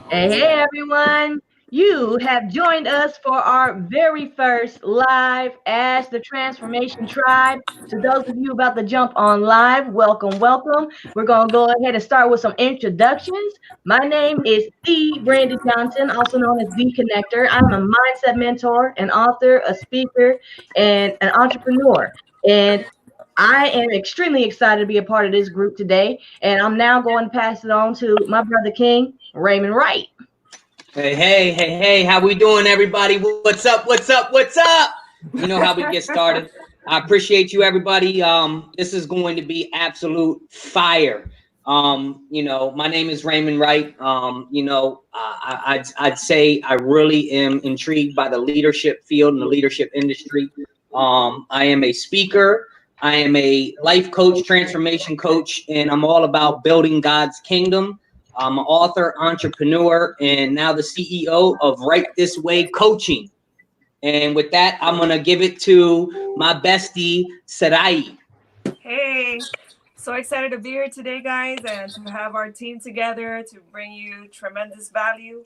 Hey, everyone. You have joined us for our very first live as the Transformation Tribe. To those of you about to jump on live, welcome, welcome. We're going to go ahead and start with some introductions. My name is the Brandy Johnson, also known as the Connector. I'm a mindset mentor, an author, a speaker, and an entrepreneur. And I am extremely excited to be a part of this group today. And I'm now going to pass it on to my brother King, Raymond Wright. Hey, how we doing, everybody? What's up? You know how we get started. I appreciate you, everybody. This is going to be absolute fire. My name is Raymond Wright. I'd say I really am intrigued by the leadership field and the leadership industry. I am a speaker. I am a life coach, transformation coach, and I'm all about building God's kingdom. I'm an author, entrepreneur, and now the CEO of Right This Way Coaching. And with that, I'm going to give it to my bestie, Sarai. Hey, so excited to be here today, guys, and to have our team together to bring you tremendous value.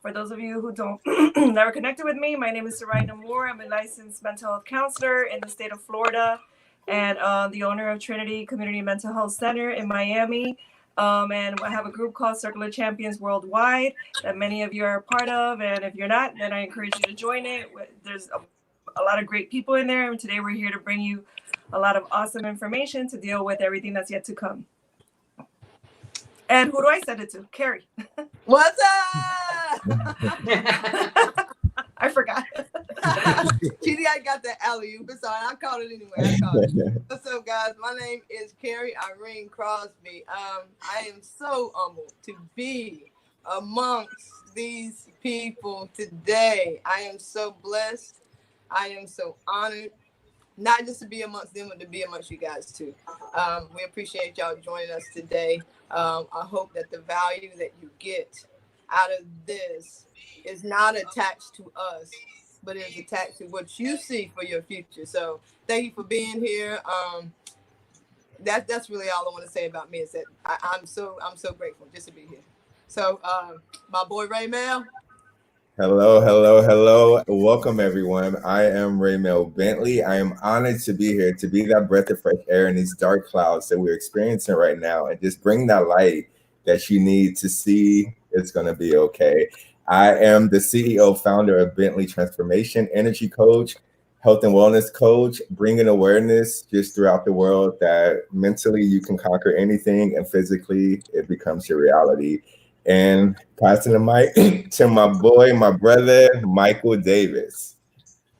For those of you who don't never connected with me, my name is Sarai Nammur. I'm a licensed mental health counselor in the state of Florida and the owner of Trinity Community Mental Health Center in Miami. And I have a group called Circular Champions Worldwide that many of you are a part of. And if you're not, then I encourage you to join it. There's a lot of great people in there. And today we're here to bring you a lot of awesome information to deal with everything that's yet to come. And who do I send it to? Carrie. What's up? I forgot. I got the alley-oop. It's all right. I called it anyway. What's up, guys? My name is Carrie Crosby. I am so humbled to be amongst these people today. I am so blessed. I am so honored. Not just to be amongst them, but to be amongst you guys too. We appreciate y'all joining us today. I hope that the value that you get out of this is not attached to us, but is attached to what you see for your future. So thank you for being here. That's really all I want to say about me is that I'm so grateful just to be here. So my boy Raymell. Hello. Welcome, everyone. I am Raymell Bentley. I am honored to be here, to be that breath of fresh air in these dark clouds that we're experiencing right now, and just bring that light that you need to see it's going to be okay. I am the CEO, founder of Bentley Transformation, energy coach, health and wellness coach, bringing awareness just throughout the world that mentally you can conquer anything and physically it becomes your reality. And passing the mic to my boy, my brother, Michael Davis.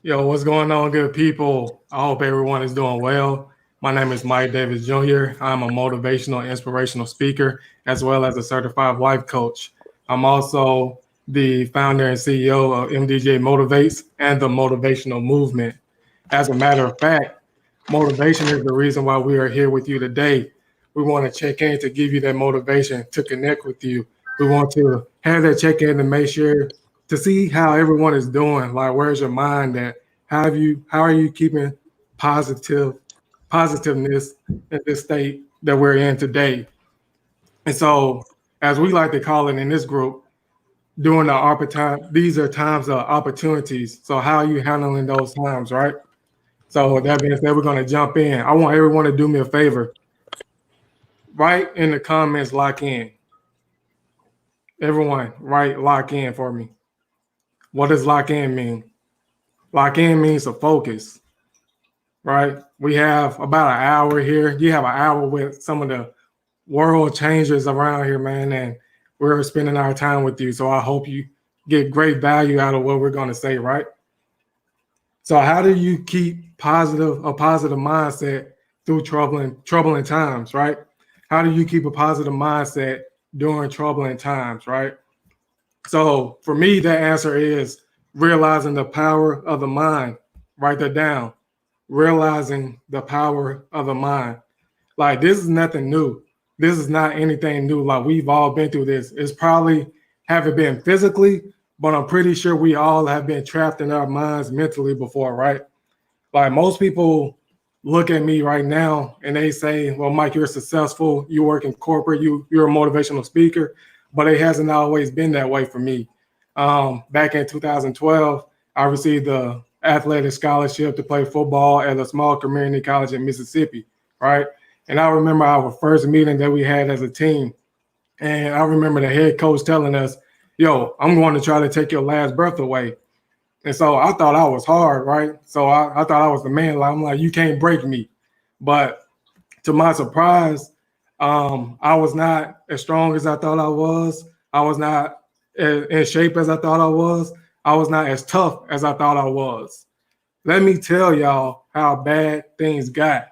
Yo, what's going on, good people? I hope everyone is doing well. My name is Mike Davis Jr. I'm a motivational, inspirational speaker, as well as a certified life coach. I'm also the founder and CEO of MDJ Motivates and the Motivational Movement. As a matter of fact, motivation is the reason why we are here with you today. We want to check in to give you that motivation to connect with you. We want to have that check in to make sure to see how everyone is doing. Like, where's your mind at? How are you keeping positiveness in this state that we're in today? And so, as we like to call it in this group, during the time, these are times of opportunities. So how are you handling those times, right? So that being said, we're going to jump in. I want everyone to do me a favor. Write in the comments, lock in. Everyone, write lock in for me. What does lock in mean? Lock in means to focus, right? We have about an hour here. You have an hour with some of the world changers around here, man, and we're spending our time with you. So I hope you get great value out of what we're going to say, right? So how do you keep a positive mindset through troubling times, right? How do you keep a positive mindset during troubling times, right? So for me, the answer is realizing the power of the mind. Write that down. Realizing the power of the mind. Like, this is nothing new. This is not anything new. Like, we've all been through this. It's probably haven't been physically, but I'm pretty sure we all have been trapped in our minds mentally before, right? Like, most people look at me right now and they say, well, Mike, you're successful, you work in corporate, you're a motivational speaker, but it hasn't always been that way for me. Back in 2012, I received the athletic scholarship to play football at a small community college in Mississippi, right? And I remember our first meeting that we had as a team. And I remember the head coach telling us, yo, I'm going to try to take your last breath away. And so I thought I was hard, right? So I thought I was the man. Like, I'm like, you can't break me. But to my surprise, I was not as strong as I thought I was. I was not in shape as I thought I was. I was not as tough as I thought I was. Let me tell y'all how bad things got.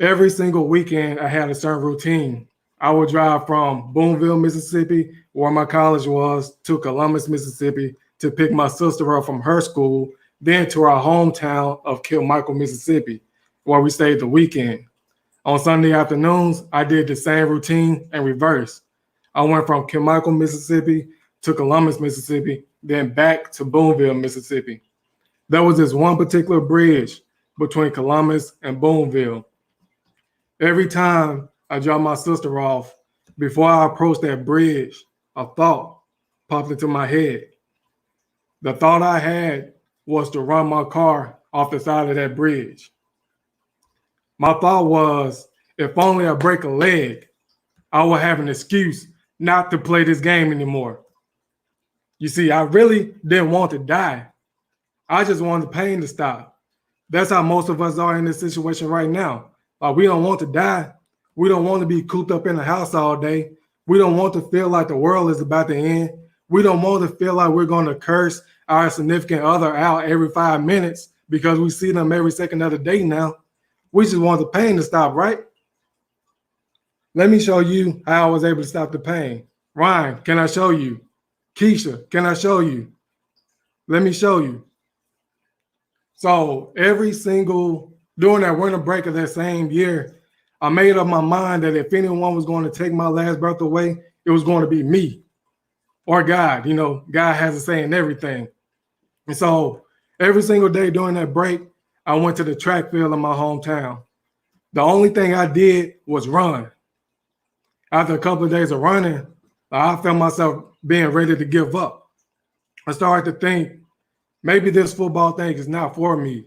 Every single weekend, I had a certain routine. I would drive from Boonville, Mississippi, where my college was, to Columbus, Mississippi, to pick my sister up from her school, then to our hometown of Kilmichael, Mississippi, where we stayed the weekend. On Sunday afternoons, I did the same routine in reverse. I went from Kilmichael, Mississippi to Columbus, Mississippi, then back to Boonville, Mississippi. There was this one particular bridge between Columbus and Boonville. Every time I dropped my sister off, before I approached that bridge, a thought popped into my head. The thought I had was to run my car off the side of that bridge. My thought was, if only I break a leg, I will have an excuse not to play this game anymore. You see, I really didn't want to die. I just wanted the pain to stop. That's how most of us are in this situation right now. Like, we don't want to die. We don't want to be cooped up in the house all day. We don't want to feel like the world is about to end. We don't want to feel like we're going to curse our significant other out every 5 minutes because we see them every second of the day now. We just want the pain to stop, right? Let me show you how I was able to stop the pain. Ryan, can I show you? Keisha, can I show you? Let me show you. So during that winter break of that same year, I made up my mind that if anyone was going to take my last breath away, it was going to be me or God. You know, God has a say in everything. And so every single day during that break, I went to the track field in my hometown. The only thing I did was run. After a couple of days of running, I felt myself being ready to give up. I started to think, maybe this football thing is not for me.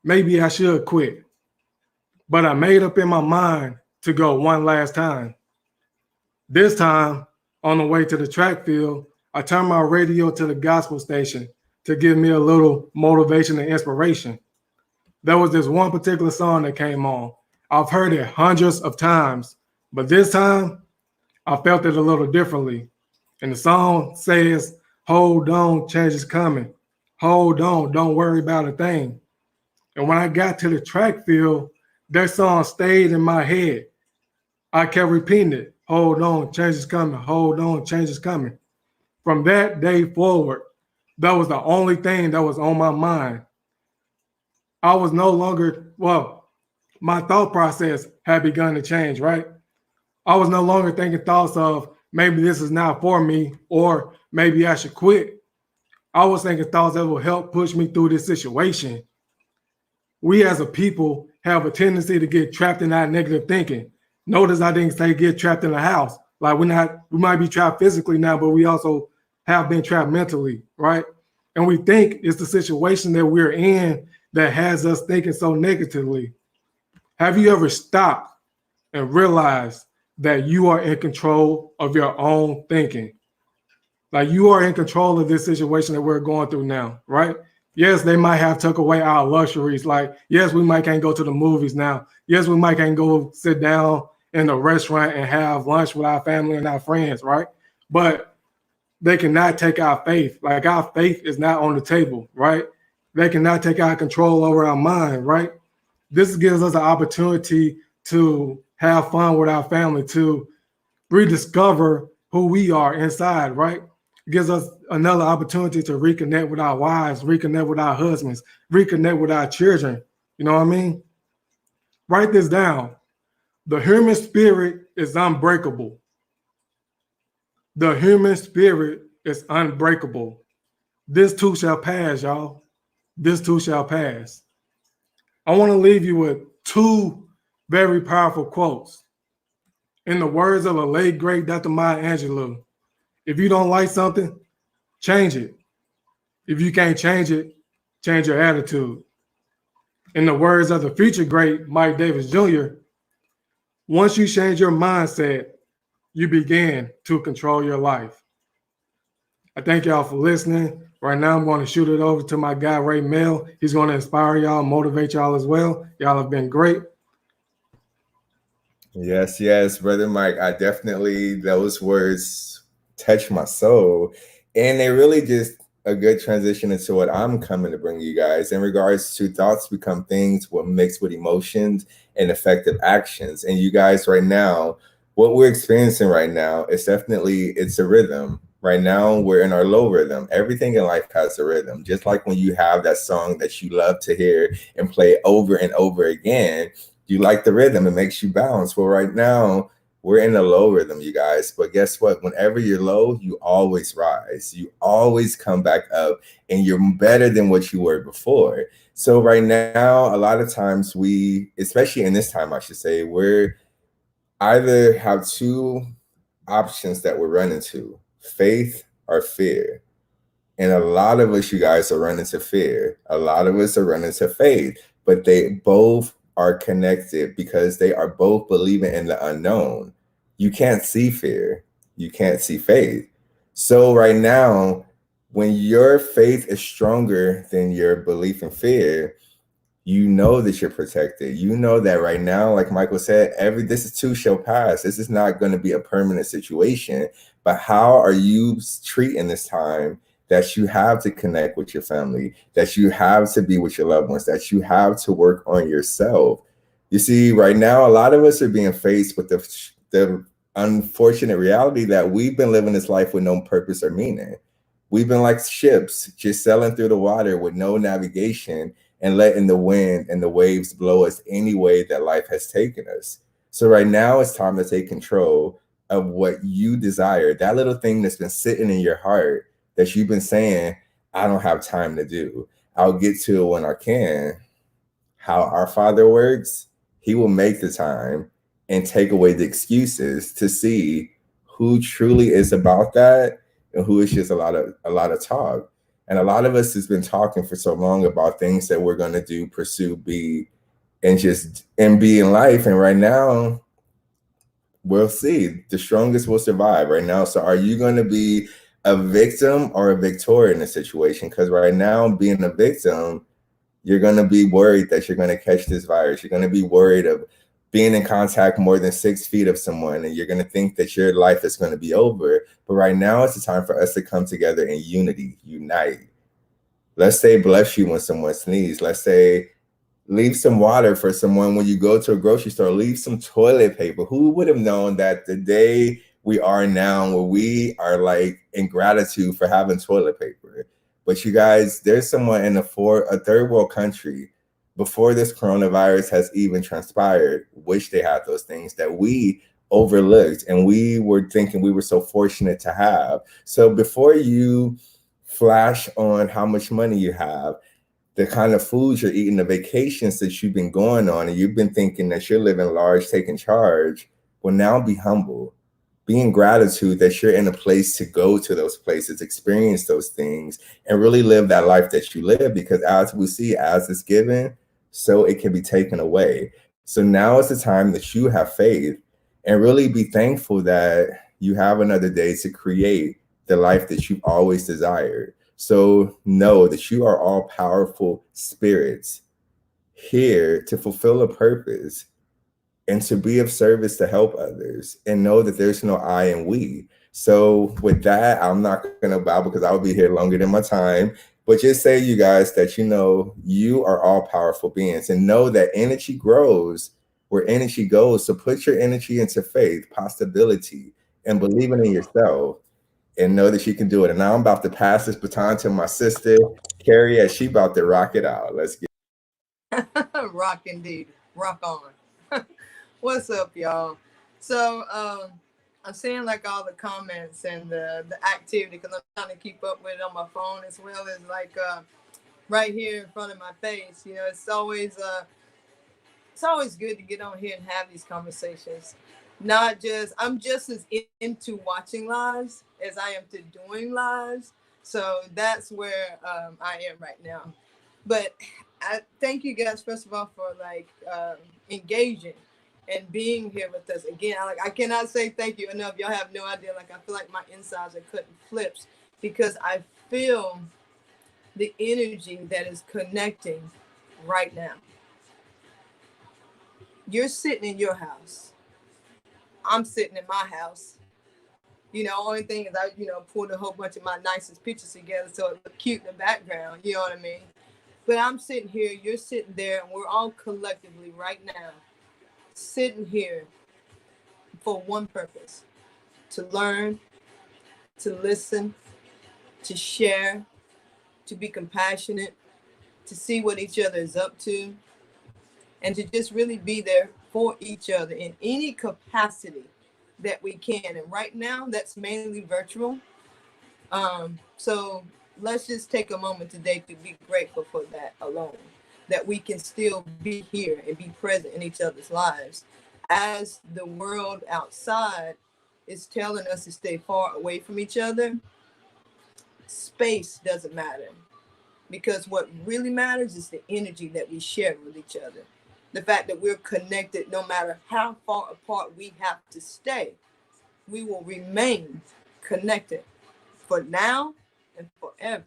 Maybe I should quit. But I made up in my mind to go one last time. This time, on the way to the track field, I turned my radio to the gospel station to give me a little motivation and inspiration. There was this one particular song that came on. I've heard it hundreds of times, but this time I felt it a little differently. And the song says, hold on, change is coming. Hold on, don't worry about a thing. And when I got to the track field, that song stayed in my head. I kept repeating it. Hold on, change is coming. Hold on, change is coming. From that day forward, that was the only thing that was on my mind. I was no longer, my thought process had begun to change, right? I was no longer thinking thoughts of maybe this is not for me or maybe I should quit. I was thinking thoughts that will help push me through this situation. We as a people have a tendency to get trapped in that negative thinking. Notice I didn't say get trapped in the house. Like we might be trapped physically now, but we also have been trapped mentally, right? And we think it's the situation that we're in that has us thinking so negatively. Have you ever stopped and realized that you are in control of your own thinking? Like you are in control of this situation that we're going through now, right? Yes, they might have took away our luxuries. Like, yes, we might can't go to the movies now. Yes, we might can't go sit down in a restaurant and have lunch with our family and our friends, right? But they cannot take our faith. Like our faith is not on the table, right? They cannot take our control over our mind, right? This gives us an opportunity to have fun with our family, to rediscover who we are inside, right? It gives us another opportunity to reconnect with our wives, reconnect with our husbands, reconnect with our children. You know what I mean? Write this down. The human spirit is unbreakable. The human spirit is unbreakable. This too shall pass, y'all. This too shall pass. I want to leave you with two very powerful quotes. In the words of the late, great Dr. Maya Angelou, if you don't like something, change it. If you can't change it, change your attitude. In the words of the future great Mike Davis Jr., once you change your mindset, you begin to control your life. I thank y'all for listening. Right now, I'm going to shoot it over to my guy, Raymell. He's going to inspire y'all, motivate y'all as well. Y'all have been great. Yes, yes, brother Mike. I definitely, those words touch my soul. And they really just a good transition into what I'm coming to bring you guys in regards to thoughts become things when mixed with emotions and effective actions. And you guys right now, what we're experiencing right now is definitely, it's a rhythm. Right now, we're in our low rhythm. Everything in life has a rhythm. Just like when you have that song that you love to hear and play over and over again, you like the rhythm, it makes you bounce. Well, right now, we're in a low rhythm, you guys. But guess what? Whenever you're low, you always rise. You always come back up and you're better than what you were before. So right now, a lot of times we, especially in this time, I should say, we're either have two options that we're running to, faith or fear. And a lot of us, you guys, are running to fear. A lot of us are running to faith, but they both are connected because they are both believing in the unknown. You can't see fear. You can't see faith. So right now, when your faith is stronger than your belief in fear, you know that you're protected. You know that right now, like Michael said, this is too shall pass. This is not going to be a permanent situation. But how are you treating this time that you have to connect with your family, that you have to be with your loved ones, that you have to work on yourself? You see, right now, a lot of us are being faced with the unfortunate reality that we've been living this life with no purpose or meaning. We've been like ships just sailing through the water with no navigation and letting the wind and the waves blow us any way that life has taken us. So right now it's time to take control of what you desire, that little thing that's been sitting in your heart that you've been saying, I don't have time to do. I'll get to it when I can. How our Father works, he will make the time and take away the excuses to see who truly is about that and who is just a lot of talk. And a lot of us has been talking for so long about things that we're going to do, pursue, be, and be in life. And right now, we'll see. The strongest will survive right now. So are you going to be a victim or a victor in a situation? Because right now, being a victim, you're going to be worried that you're going to catch this virus. You're going to be worried of being in contact more than 6 feet of someone, and you're going to think that your life is going to be over. But right now, it's the time for us to come together in unity, unite. Let's say bless you when someone sneezes. Let's say leave some water for someone when you go to a grocery store. Leave some toilet paper. Who would have known that the day we are now, where we are like in gratitude for having toilet paper? But you guys, there's someone in a third world country before this coronavirus has even transpired, wish they had those things that we overlooked and we were thinking we were so fortunate to have. So before you flash on how much money you have, the kind of foods you're eating, the vacations that you've been going on, and you've been thinking that you're living large, taking charge, well, now be humble. Be in gratitude that you're in a place to go to those places, experience those things, and really live that life that you live. Because as we see, as it's given, so it can be taken away. So now is the time that you have faith and really be thankful that you have another day to create the life that you've always desired. So know that you are all powerful spirits here to fulfill a purpose and to be of service to help others, and know that there's no I and we. So with that, I'm not going to bow because I'll be here longer than my time, but just say, you guys, that you know you are all powerful beings, and know that energy grows where energy goes. So put your energy into faith, possibility, and believing in yourself, and know that you can do it. And now I'm about to pass this baton to my sister, Carrie, as she about to rock it out. Let's get Rock indeed. Rock on. What's up, y'all? So I'm seeing like all the comments and the activity because I'm trying to keep up with it on my phone as well as like right here in front of my face. You know, it's always it's always good to get on here and have these conversations. I'm just as into watching lives as I am to doing lives. So that's where I am right now. But I thank you guys, first of all, for like engaging and being here with us again. I cannot say thank you enough. Y'all have no idea. Like, I feel like my insides are cutting flips because I feel the energy that is connecting right now. You're sitting in your house. I'm sitting in my house. Only thing is I, pulled a whole bunch of my nicest pictures together so it looked cute in the background. You know what I mean? But I'm sitting here, you're sitting there, and we're all collectively right now sitting here for one purpose: to learn, to listen, to share, to be compassionate, to see what each other is up to, and to just really be there for each other in any capacity that we can. And right now, that's mainly virtual. So let's just take a moment today to be grateful for that alone, that we can still be here and be present in each other's lives as the world outside is telling us to stay far away from each other. Space doesn't matter, because what really matters is the energy that we share with each other. The fact that we're connected, no matter how far apart we have to stay, we will remain connected for now and forever.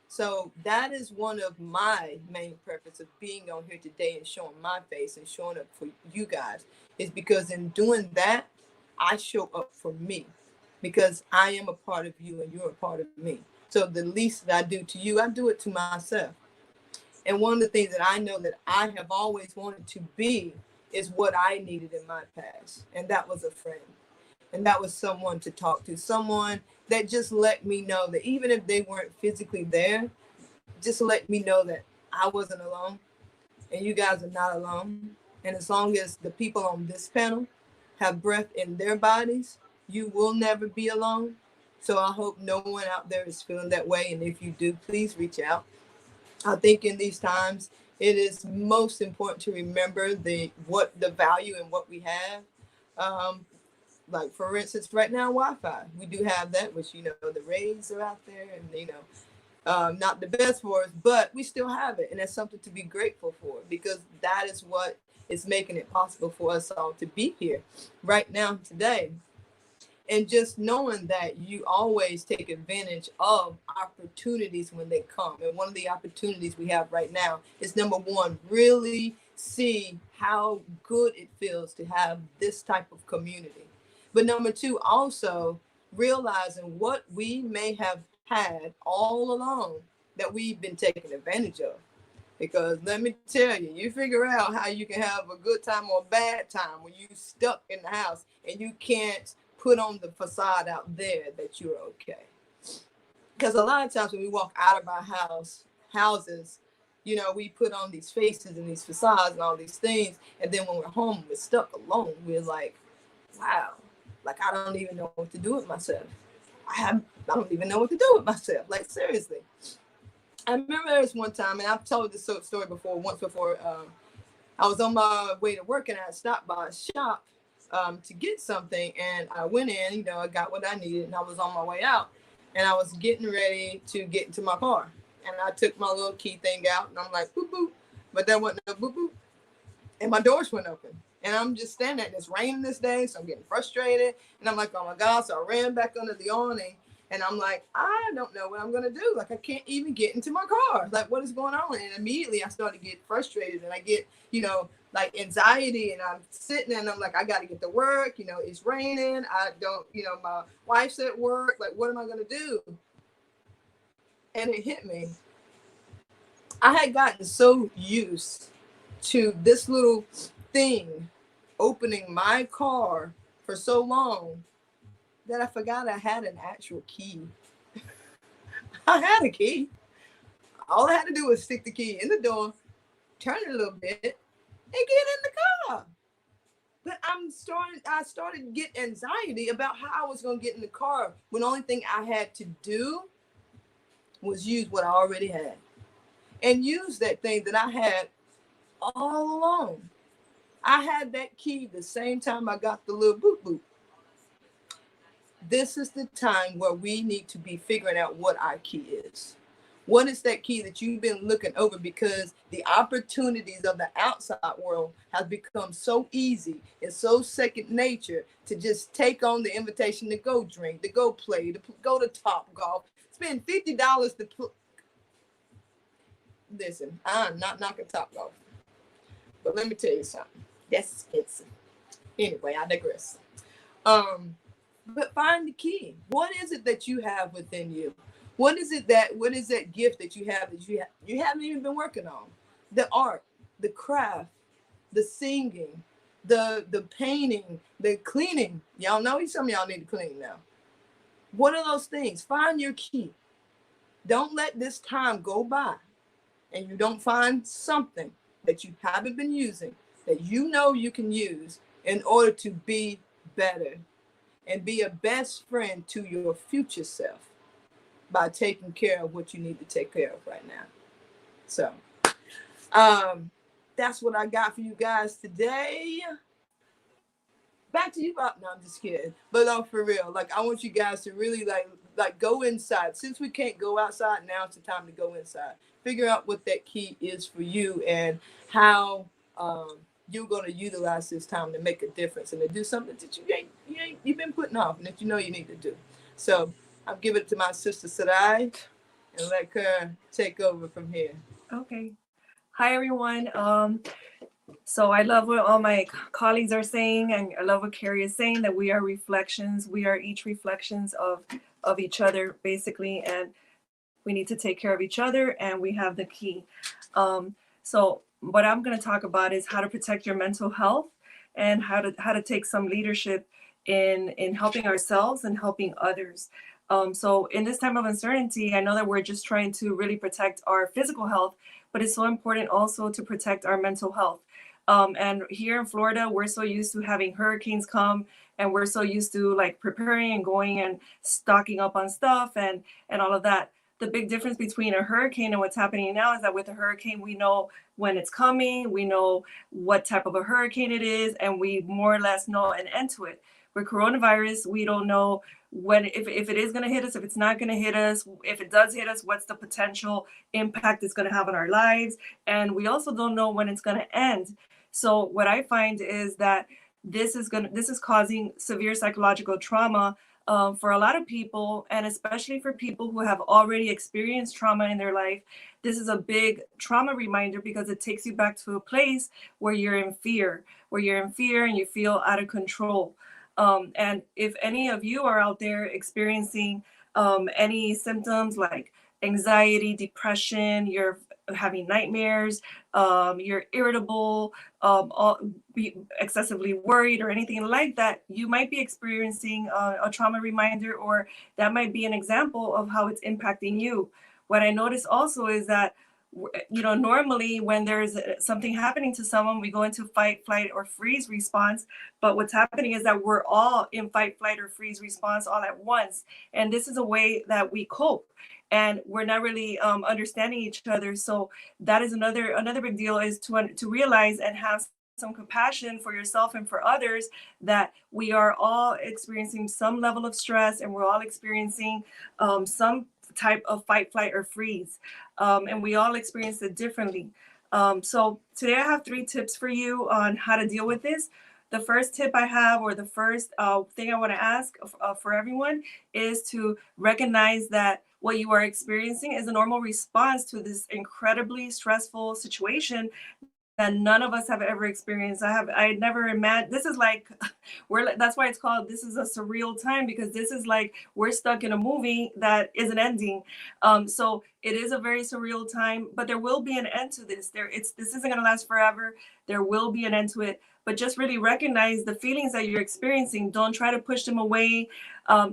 So that is one of my main purpose of being on here today and showing my face and showing up for you guys, is because in doing that, I show up for me, because I am a part of you and you're a part of me. So the least that I do to you, I do it to myself. And one of the things that I know that I have always wanted to be is what I needed in my past. And that was a friend. And that was someone to talk to, someone that just let me know that even if they weren't physically there, just let me know that I wasn't alone and you guys are not alone. And as long as the people on this panel have breath in their bodies, you will never be alone. So I hope no one out there is feeling that way. And if you do, please reach out. I think in these times, it is most important to remember the value and what we have. Like, for instance, right now, Wi-Fi, we do have that, which, the rays are out there and, not the best for us, but we still have it. And that's something to be grateful for, because that is what is making it possible for us all to be here right now today. And just knowing that you always take advantage of opportunities when they come. And one of the opportunities we have right now is, number one, really see how good it feels to have this type of community. But number two, also realizing what we may have had all along that we've been taking advantage of. Because let me tell you, you figure out how you can have a good time or a bad time when you're stuck in the house and you can't put on the facade out there that you're okay. Because a lot of times when we walk out of our houses, we put on these faces and these facades and all these things. And then when we're home, we're stuck alone. We're like, wow, like, I don't even know what to do with myself. I don't even know what to do with myself. Like, seriously. I remember there was one time, and I've told this story once before. I was on my way to work and I stopped by a shop to get something, and I went in, I got what I needed, and I was on my way out, and I was getting ready to get into my car, and I took my little key thing out, and I'm like, boop, boop, but there wasn't no boop, boop, and my doors went open, and I'm just standing there, and it's raining this day, so I'm getting frustrated, and I'm like, oh my God, so I ran back under the awning, and I'm like, I don't know what I'm going to do. Like, I can't even get into my car. Like, what is going on? And immediately I started to get frustrated, and I get, like, anxiety, and I'm sitting there and I'm like, I got to get to work. It's raining. I don't, my wife's at work. Like, what am I going to do? And it hit me. I had gotten so used to this little thing opening my car for so long that I forgot I had an actual key. I had a key. All I had to do was stick the key in the door, turn it a little bit, and get in the car. But I started to get anxiety about how I was going to get in the car when the only thing I had to do was use what I already had. And use that thing that I had all along. I had that key the same time I got the little boop boop. This is the time where we need to be figuring out what our key is. What is that key that you've been looking over? Because the opportunities of the outside world has become so easy and so second nature to just take on the invitation to go drink, to go play, to go to Top Golf, spend $50 to listen, I'm not knocking Top Golf, but let me tell you something. That's expensive. Anyway, I digress. But find the key. What is it that you have within you? What is that gift that you have that you haven't even been working on? The art, the craft, the singing, the painting, the cleaning. Y'all know some of y'all need to clean now. What are those things? Find your key. Don't let this time go by and you don't find something that you haven't been using that you know you can use in order to be better and be a best friend to your future self by taking care of what you need to take care of right now. So that's what I got for you guys today. Back to you, Bob. No, I'm just kidding. But for real, like I want you guys to really like go inside. Since we can't go outside, now it's the time to go inside. Figure out what that key is for you and how you're going to utilize this time to make a difference and to do something that you've been putting off and that you know you need to do. So I'll give it to my sister Sarai and let her take over from here. Okay. Hi, everyone. So I love what all my colleagues are saying, and I love what Carrie is saying, that we are reflections. We are each reflections of each other, basically, and we need to take care of each other, and we have the key. So what I'm going to talk about is how to protect your mental health and how to take some leadership in helping ourselves and helping others. So in this time of uncertainty, I know that we're just trying to really protect our physical health, but it's so important also to protect our mental health. And here in Florida, we're so used to having hurricanes come, and we're so used to like preparing and going and stocking up on stuff and all of that. The big difference between a hurricane and what's happening now is that with a hurricane, we know when it's coming, we know what type of a hurricane it is, and we more or less know an end to it. With coronavirus, we don't know when, if it is going to hit us, if it's not going to hit us, if it does hit us, what's the potential impact it's going to have on our lives. And we also don't know when it's going to end. So what I find is that this is causing severe psychological trauma for a lot of people, and especially for people who have already experienced trauma in their life. This is a big trauma reminder because it takes you back to a place where you're in fear, and you feel out of control. And if any of you are out there experiencing any symptoms like anxiety, depression, you're having nightmares, you're irritable, excessively worried, or anything like that, you might be experiencing a trauma reminder, or that might be an example of how it's impacting you. What I notice also is that, normally when there's something happening to someone, we go into fight, flight, or freeze response. But what's happening is that we're all in fight, flight, or freeze response all at once. And this is a way that we cope. And we're not really understanding each other. So that is another big deal, is to realize and have some compassion for yourself and for others, that we are all experiencing some level of stress, and we're all experiencing some type of fight, flight, or freeze. And we all experience it differently. So today I have 3 tips for you on how to deal with this. The first tip I have, or the first thing I want to ask for everyone, is to recognize that what you are experiencing is a normal response to this incredibly stressful situation that none of us have ever experienced. I never imagined. This is like, that's why it's called, this is a surreal time, because this is like we're stuck in a movie that isn't ending. So it is a very surreal time, but there will be an end to this. This isn't going to last forever. There will be an end to it, but just really recognize the feelings that you're experiencing. Don't try to push them away.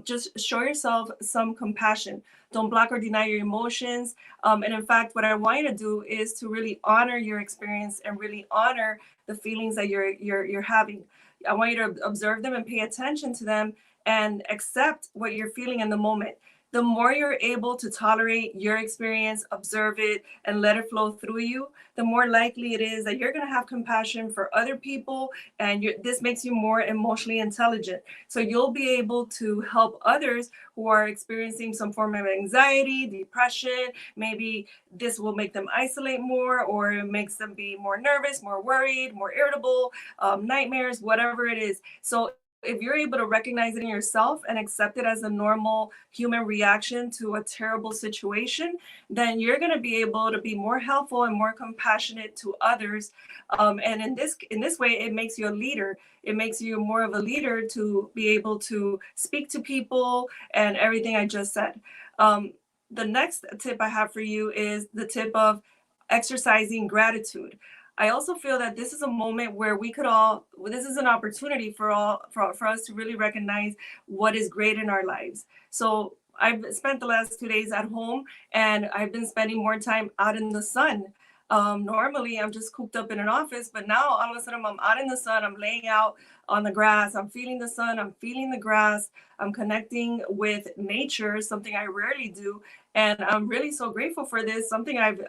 Just show yourself some compassion. Don't block or deny your emotions. And in fact, what I want you to do is to really honor your experience and really honor the feelings that you're having. I want you to observe them and pay attention to them and accept what you're feeling in the moment. the more you're able to tolerate your experience, observe it, and let it flow through you, the more likely it is that you're going to have compassion for other people, and this makes you more emotionally intelligent. So you'll be able to help others who are experiencing some form of anxiety, depression. Maybe this will make them isolate more, or it makes them be more nervous, more worried, more irritable, nightmares, whatever it is. So if you're able to recognize it in yourself and accept it as a normal human reaction to a terrible situation, then you're going to be able to be more helpful and more compassionate to others. And in this way, it makes you a leader. It makes you more of a leader to be able to speak to people and everything I just said. The next tip I have for you is the tip of exercising gratitude. I also feel that this is a moment where this is an opportunity for us to really recognize what is great in our lives. So I've spent the last 2 days at home, and I've been spending more time out in the sun. Normally I'm just cooped up in an office, but now all of a sudden I'm out in the sun, I'm laying out on the grass, I'm feeling the sun, I'm feeling the grass, I'm connecting with nature, something I rarely do. And I'm really so grateful for this, something I've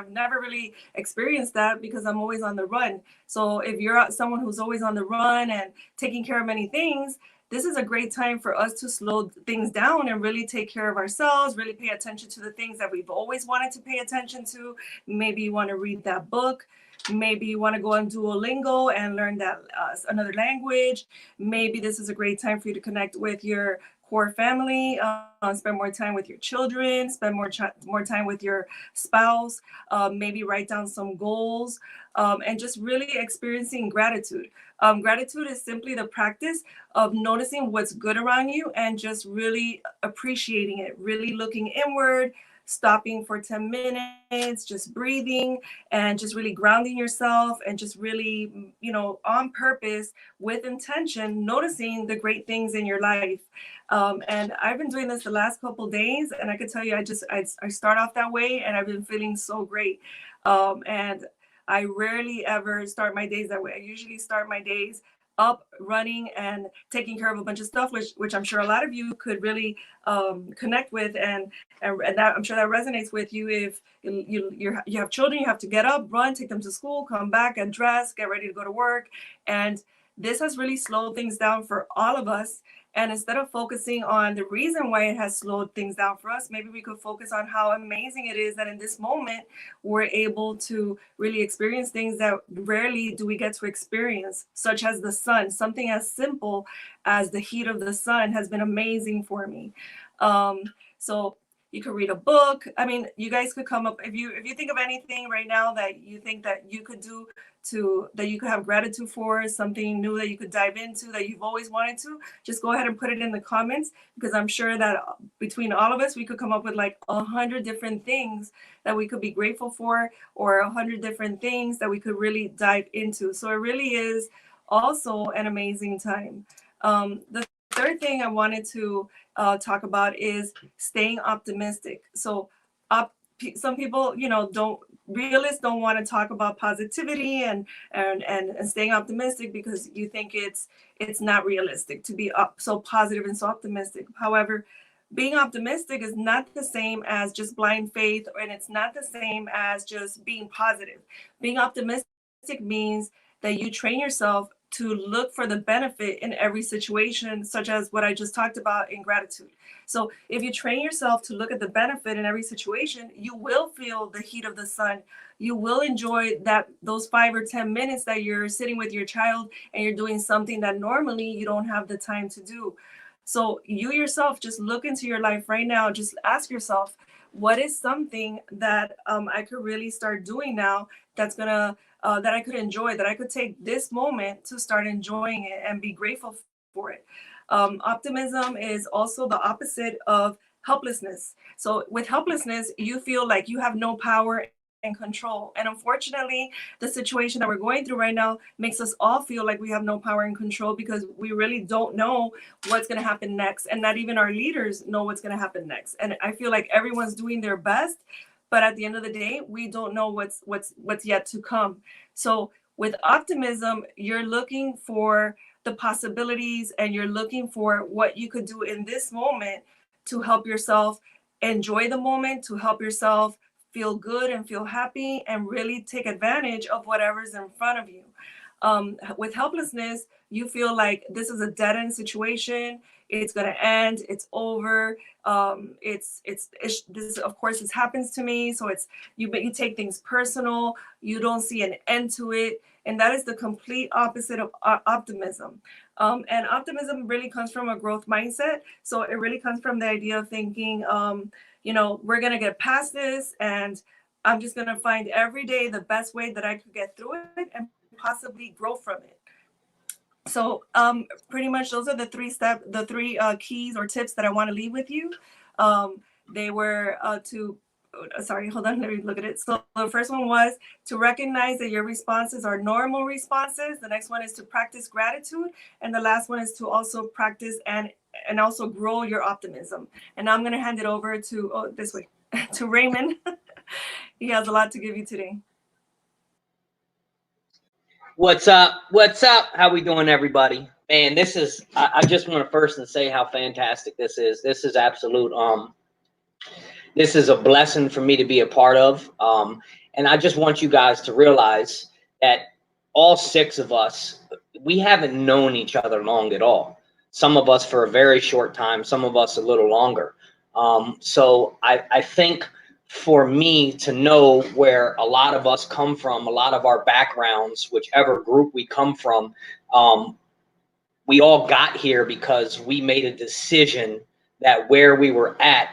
never really experienced that because I'm always on the run. So if you're someone who's always on the run and taking care of many things, this is a great time for us to slow things down and really take care of ourselves, really pay attention to the things that we've always wanted to pay attention to. Maybe you want to read that book. Maybe you want to go on Duolingo and learn that another language. Maybe this is a great time for you to connect with your core family, spend more time with your children, spend more time with your spouse, maybe write down some goals, and just really experiencing gratitude. Gratitude is simply the practice of noticing what's good around you and just really appreciating it, really looking inward, stopping for 10 minutes, just breathing and just really grounding yourself and just really, on purpose with intention, noticing the great things in your life. And I've been doing this the last couple of days, and I can tell you, I start off that way and I've been feeling so great. And I rarely ever start my days that way. I usually start my days up, running, and taking care of a bunch of stuff, which I'm sure a lot of you could really connect with, and that I'm sure that resonates with you. If you have children, you have to get up, run, take them to school, come back, and dress, get ready to go to work, and this has really slowed things down for all of us. And instead of focusing on the reason why it has slowed things down for us, maybe we could focus on how amazing it is that in this moment, we're able to really experience things that rarely do we get to experience, such as the sun. Something as simple as the heat of the sun has been amazing for me. So you could read a book. I mean, you guys could come up, if you think of anything right now that you think that you could do that you could have gratitude for, something new that you could dive into that you've always wanted to, just go ahead and put it in the comments, because I'm sure that between all of us, we could come up with like 100 different things that we could be grateful for, or 100 different things that we could really dive into. So it really is also an amazing time. The third thing I wanted to talk about is staying optimistic. So some people, realists don't want to talk about positivity and staying optimistic, because you think it's not realistic to be so positive and so optimistic. However, being optimistic is not the same as just blind faith, and it's not the same as just being positive. Being optimistic means that you train yourself to look for the benefit in every situation, such as what I just talked about in gratitude. So if you train yourself to look at the benefit in every situation, you will feel the heat of the sun. You will enjoy those 5 or 10 minutes that you're sitting with your child and you're doing something that normally you don't have the time to do. So you yourself, just look into your life right now. Just ask yourself, what is something that I could really start doing now that's gonna that I could enjoy, that I could take this moment to start enjoying it and be grateful for it. Optimism is also the opposite of helplessness. So with helplessness, you feel like you have no power and control. And unfortunately, the situation that we're going through right now makes us all feel like we have no power and control, because we really don't know what's going to happen next. And not even our leaders know what's going to happen next. And I feel like everyone's doing their best, but at the end of the day, we don't know what's yet to come. So with optimism, you're looking for the possibilities, and you're looking for what you could do in this moment to help yourself enjoy the moment, to help yourself feel good and feel happy and really take advantage of whatever's in front of you. With helplessness, you feel like this is a dead end situation. It's going to end. It's over. This, of course, this happens to me. So you take things personal. You don't see an end to it. And that is the complete opposite of optimism. And optimism really comes from a growth mindset. So it really comes from the idea of thinking, we're going to get past this, and I'm just going to find every day the best way that I could get through it and possibly grow from it. So pretty much those are the three keys or tips that I want to leave with you. They were hold on, let me look at it. So the first one was to recognize that your responses are normal responses. The next one is to practice gratitude. And the last one is to also practice and also grow your optimism. And now I'm going to hand it over to to Raymond. He has a lot to give you today. What's up? What's up? How we doing, everybody? Man, I just want to first say how fantastic this is. This is absolute, this is a blessing for me to be a part of. And I just want you guys to realize that all 6 of us, we haven't known each other long at all. Some of us for a very short time, some of us a little longer. So I think for me to know where a lot of us come from, a lot of our backgrounds, whichever group we come from, we all got here because we made a decision that where we were at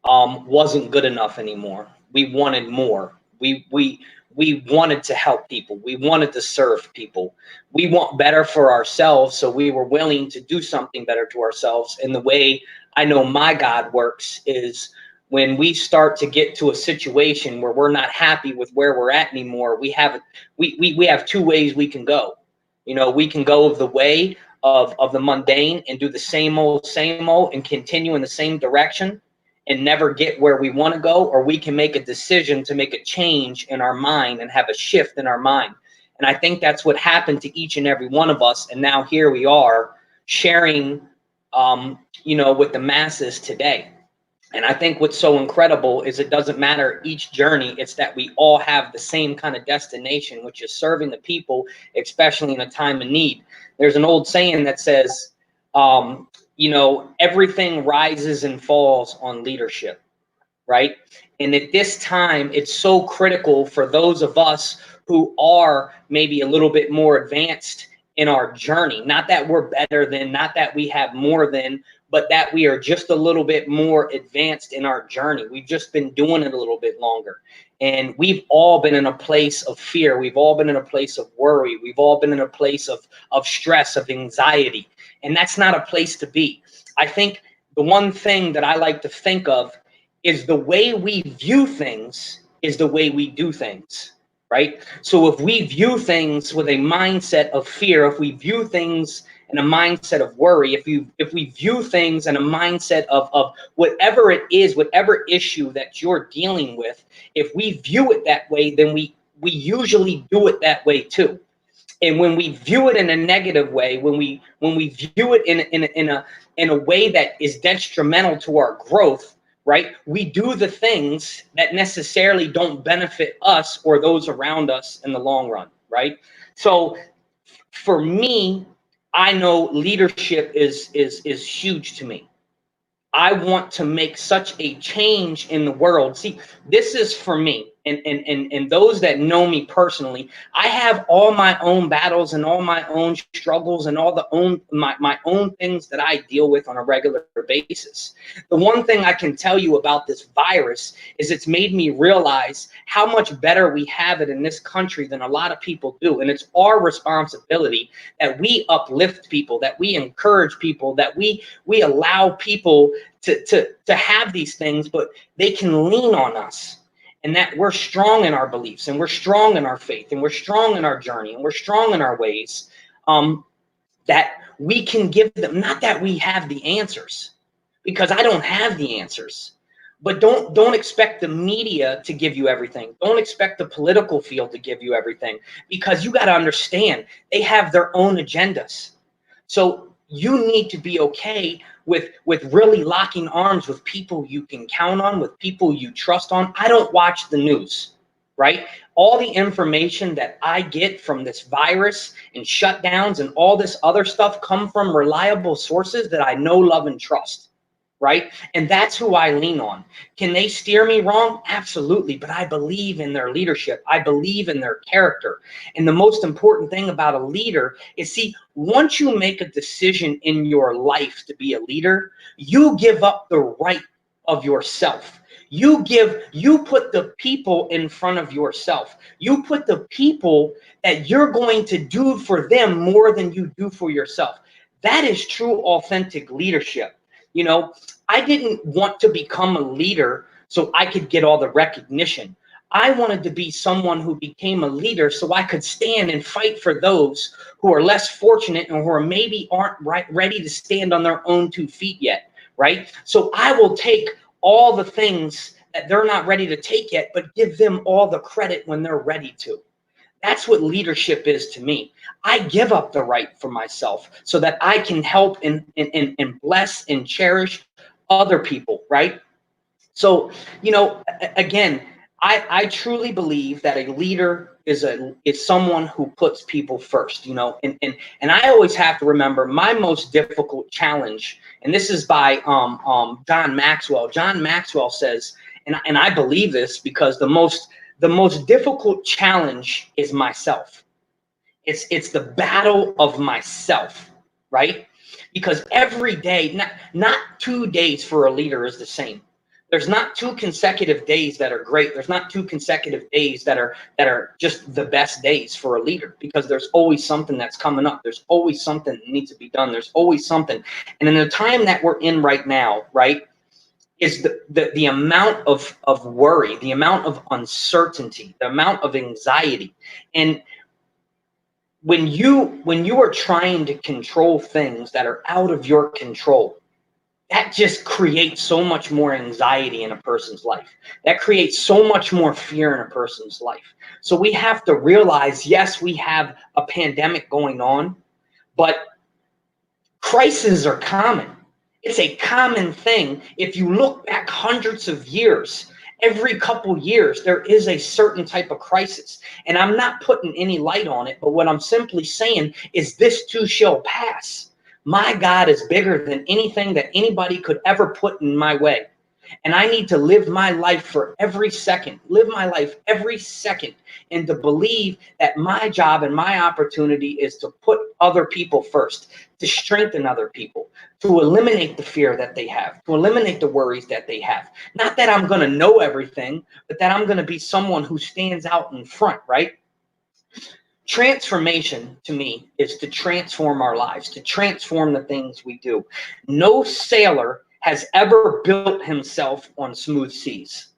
wasn't good enough anymore. We wanted more. We wanted to help people. We wanted to serve people. We want better for ourselves, so we were willing to do something better to ourselves. And the way I know my God works is when we start to get to a situation where we're not happy with where we're at anymore, we have 2 ways we can go. We can go the way of the mundane and do the same old and continue in the same direction and never get where we want to go, or we can make a decision to make a change in our mind and have a shift in our mind. And I think that's what happened to each and every one of us. And now here we are sharing, with the masses today. And I think what's so incredible is it doesn't matter each journey. It's that we all have the same kind of destination, which is serving the people, especially in a time of need. There's an old saying that says, everything rises and falls on leadership, right? And at this time, it's so critical for those of us who are maybe a little bit more advanced in our journey. Not that we're better than, not that we have more than, but that we are just a little bit more advanced in our journey. We've just been doing it a little bit longer. And we've all been in a place of fear. We've all been in a place of worry. We've all been in a place of stress, of anxiety. And that's not a place to be. I think the one thing that I like to think of is the way we view things is the way we do things, right? So if we view things with a mindset of fear, if we view things in a mindset of worry, if we view things in a mindset of whatever it is, whatever issue that you're dealing with, if we view it that way, then we usually do it that way too. And when we view it in a negative way, when we view it in a way that is detrimental to our growth, right? We do the things that necessarily don't benefit us or those around us in the long run, right? So for me, I know leadership is huge to me. I want to make such a change in the world. See, this is for me. And those that know me personally, I have all my own battles and all my own struggles and all my own things that I deal with on a regular basis. The one thing I can tell you about this virus is it's made me realize how much better we have it in this country than a lot of people do. And it's our responsibility that we uplift people, that we encourage people, that we allow people to have these things, but they can lean on us. And that we're strong in our beliefs, and we're strong in our faith, and we're strong in our journey, and we're strong in our ways, that we can give them, not that we have the answers, because I don't have the answers, but don't expect the media to give you everything. Don't expect the political field to give you everything, because you got to understand they have their own agendas. So you need to be okay with really locking arms with people you can count on, with people you trust on. I don't watch the news, right? All the information that I get from this virus and shutdowns and all this other stuff come from reliable sources that I know, love, and trust, right? And that's who I lean on. Can they steer me wrong? Absolutely. But I believe in their leadership. I believe in their character. And the most important thing about a leader is, see, once you make a decision in your life to be a leader, you give up the right of yourself. You put the people in front of yourself. You put the people that you're going to do for them more than you do for yourself. That is true, authentic leadership. You know, I didn't want to become a leader so I could get all the recognition. I wanted to be someone who became a leader so I could stand and fight for those who are less fortunate and who are maybe aren't ready to stand on their own 2 feet yet, right? So I will take all the things that they're not ready to take yet, but give them all the credit when they're ready to. That's what leadership is to me. I give up the right for myself so that I can help and bless and cherish other people, right? So, you know, again, I truly believe that a leader is someone who puts people first, you know, and I always have to remember my most difficult challenge, and this is by John Maxwell. John Maxwell says, and I believe this, because the most difficult challenge is myself. It's the battle of myself, right? Because every day, not 2 days for a leader is the same. There's not 2 consecutive days that are great. There's not 2 consecutive days that are just the best days for a leader, because there's always something that's coming up. There's always something that needs to be done. There's always something. And in the time that we're in right now, right, is the amount of worry, the amount of uncertainty, the amount of anxiety. And when you are trying to control things that are out of your control, that just creates so much more anxiety in a person's life. That creates so much more fear in a person's life. So we have to realize, yes, we have a pandemic going on, but crises are common. It's a common thing. If you look back hundreds of years, every couple years, there is a certain type of crisis. And I'm not putting any light on it, but what I'm simply saying is this too shall pass. My God is bigger than anything that anybody could ever put in my way. And I need to live my life for every second, and to believe that my job and my opportunity is to put other people first, to strengthen other people, to eliminate the fear that they have, to eliminate the worries that they have. Not that I'm going to know everything, but that I'm going to be someone who stands out in front, right? Transformation to me is to transform our lives, to transform the things we do. No sailor has ever built himself on smooth seas.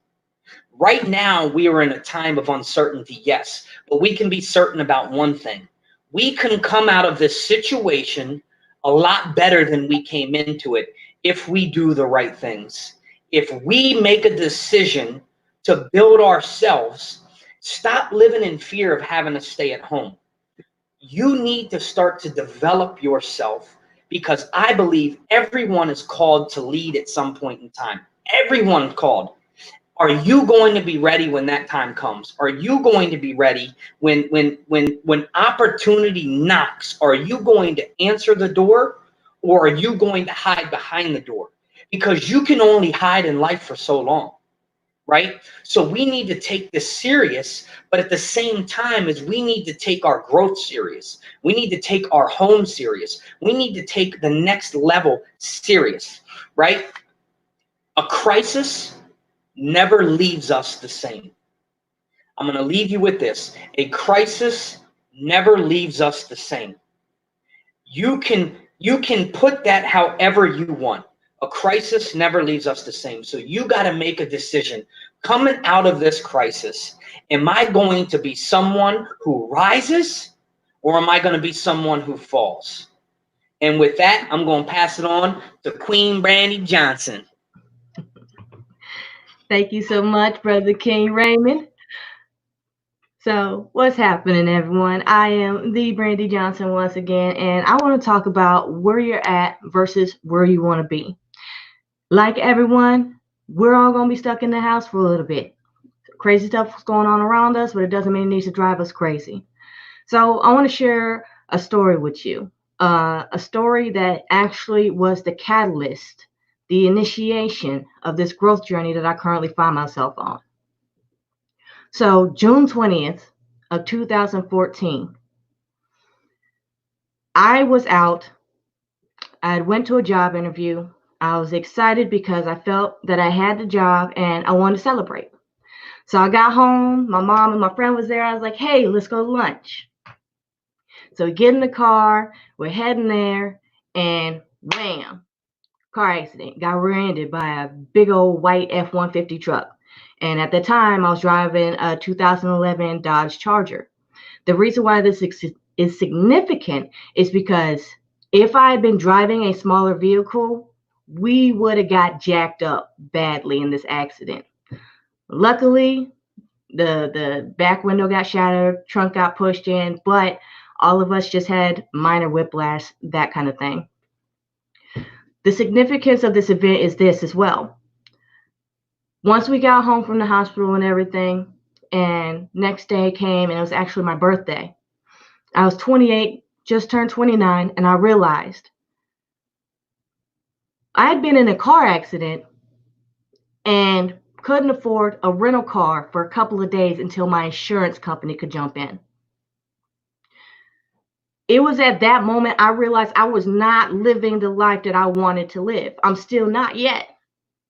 Right now, we are in a time of uncertainty, yes, but we can be certain about one thing. We can come out of this situation a lot better than we came into it if we do the right things. If we make a decision to build ourselves, stop living in fear of having to stay at home. You need to start to develop yourself, because I believe everyone is called to lead at some point in time. Everyone called. Are you going to be ready when that time comes? Are you going to be ready when opportunity knocks? Are you going to answer the door, or are you going to hide behind the door? Because you can only hide in life for so long, right? So we need to take this serious, but at the same time as we need to take our growth serious. We need to take our home serious. We need to take the next level serious, right? A crisis never leaves us the same. I'm going to leave you with this. A crisis never leaves us the same. You can put that however you want. A crisis never leaves us the same. So you got to make a decision. Coming out of this crisis, am I going to be someone who rises, or am I going to be someone who falls? And with that, I'm going to pass it on to Queen Brandy Johnson. Thank you so much, Brother King Raymond. So, what's happening, everyone? I am the Brandy Johnson once again, and I want to talk about where you're at versus where you want to be. Like everyone, we're all going to be stuck in the house for a little bit. Crazy stuff's going on around us, but it doesn't mean it needs to drive us crazy. So, I want to share a story with you. A story that actually was the catalyst, the initiation of this growth journey that I currently find myself on. So, June 20th of 2014, I was out. I went to a job interview. I was excited because I felt that I had the job and I wanted to celebrate. So I got home. My mom and my friend was there. I was like, hey, let's go to lunch. So we get in the car. We're heading there. And wham, car accident. Got rear-ended by a big old white F-150 truck. And at the time, I was driving a 2011 Dodge Charger. The reason why this is significant is because if I had been driving a smaller vehicle, we would have got jacked up badly in this accident. Luckily, the back window got shattered, trunk got pushed in, but all of us just had minor whiplash, that kind of thing. The significance of this event is this as well. Once we got home from the hospital and everything, and next day came, and it was actually my birthday. I was 28, just turned 29, and I realized I had been in a car accident and couldn't afford a rental car for a couple of days until my insurance company could jump in. It was at that moment I realized I was not living the life that I wanted to live. I'm still not yet,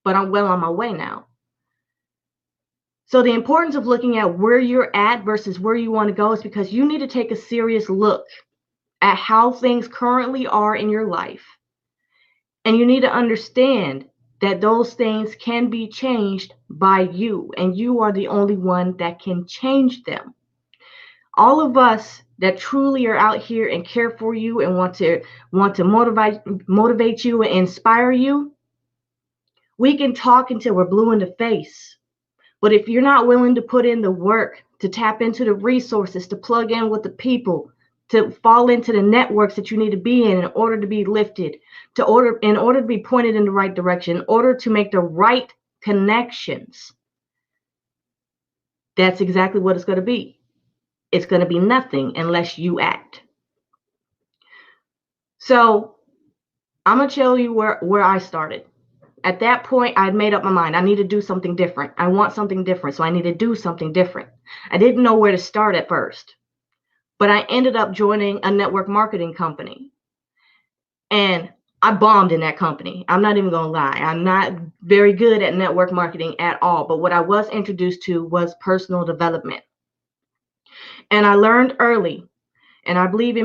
but I'm well on my way now. So the importance of looking at where you're at versus where you want to go is because you need to take a serious look at how things currently are in your life. And you need to understand that those things can be changed by you, and you are the only one that can change them. All of us that truly are out here and care for you and want to motivate you and inspire you, we can talk until we're blue in the face. But if you're not willing to put in the work, to tap into the resources, to plug in with the people, to fall into the networks that you need to be in order to be lifted, in order to be pointed in the right direction, in order to make the right connections, that's exactly what it's going to be. It's going to be nothing unless you act. So I'm going to tell you where I started. At that point, I had made up my mind. I need to do something different. I want something different, so I need to do something different. I didn't know where to start at first, but I ended up joining a network marketing company. And I bombed in that company. I'm not even going to lie. I'm not very good at network marketing at all, but what I was introduced to was personal development. And I learned early, and I believe it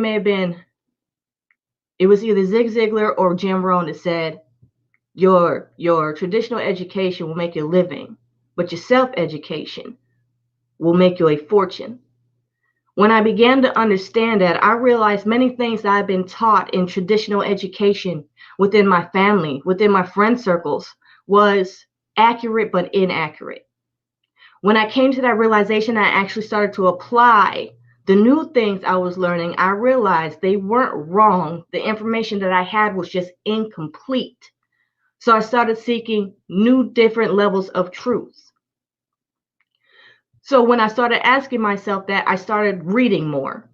was either Zig Ziglar or Jim Rohn that said, your traditional education will make you a living, but your self-education will make you a fortune. When I began to understand that, I realized many things that I've been taught in traditional education within my family, within my friend circles, was accurate but inaccurate. When I came to that realization, I actually started to apply the new things I was learning. I realized they weren't wrong. The information that I had was just incomplete. So I started seeking new, different levels of truth. So when I started asking myself that, I started reading more.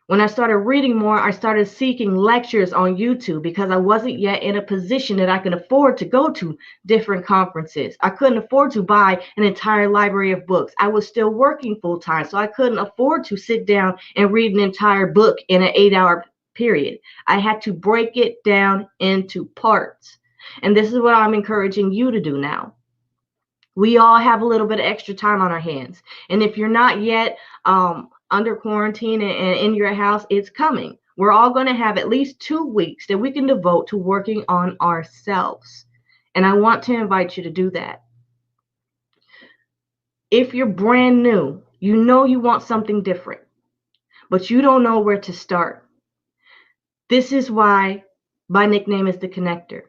When I started reading more, I started seeking lectures on YouTube because I wasn't yet in a position that I could afford to go to different conferences. I couldn't afford to buy an entire library of books. I was still working full time, so I couldn't afford to sit down and read an entire book in an 8-hour period. I had to break it down into parts. And this is what I'm encouraging you to do now. We all have a little bit of extra time on our hands. And if you're not yet under quarantine and in your house, it's coming. We're all going to have at least 2 weeks that we can devote to working on ourselves. And I want to invite you to do that. If you're brand new, you know you want something different, but you don't know where to start. This is why my nickname is The Connector.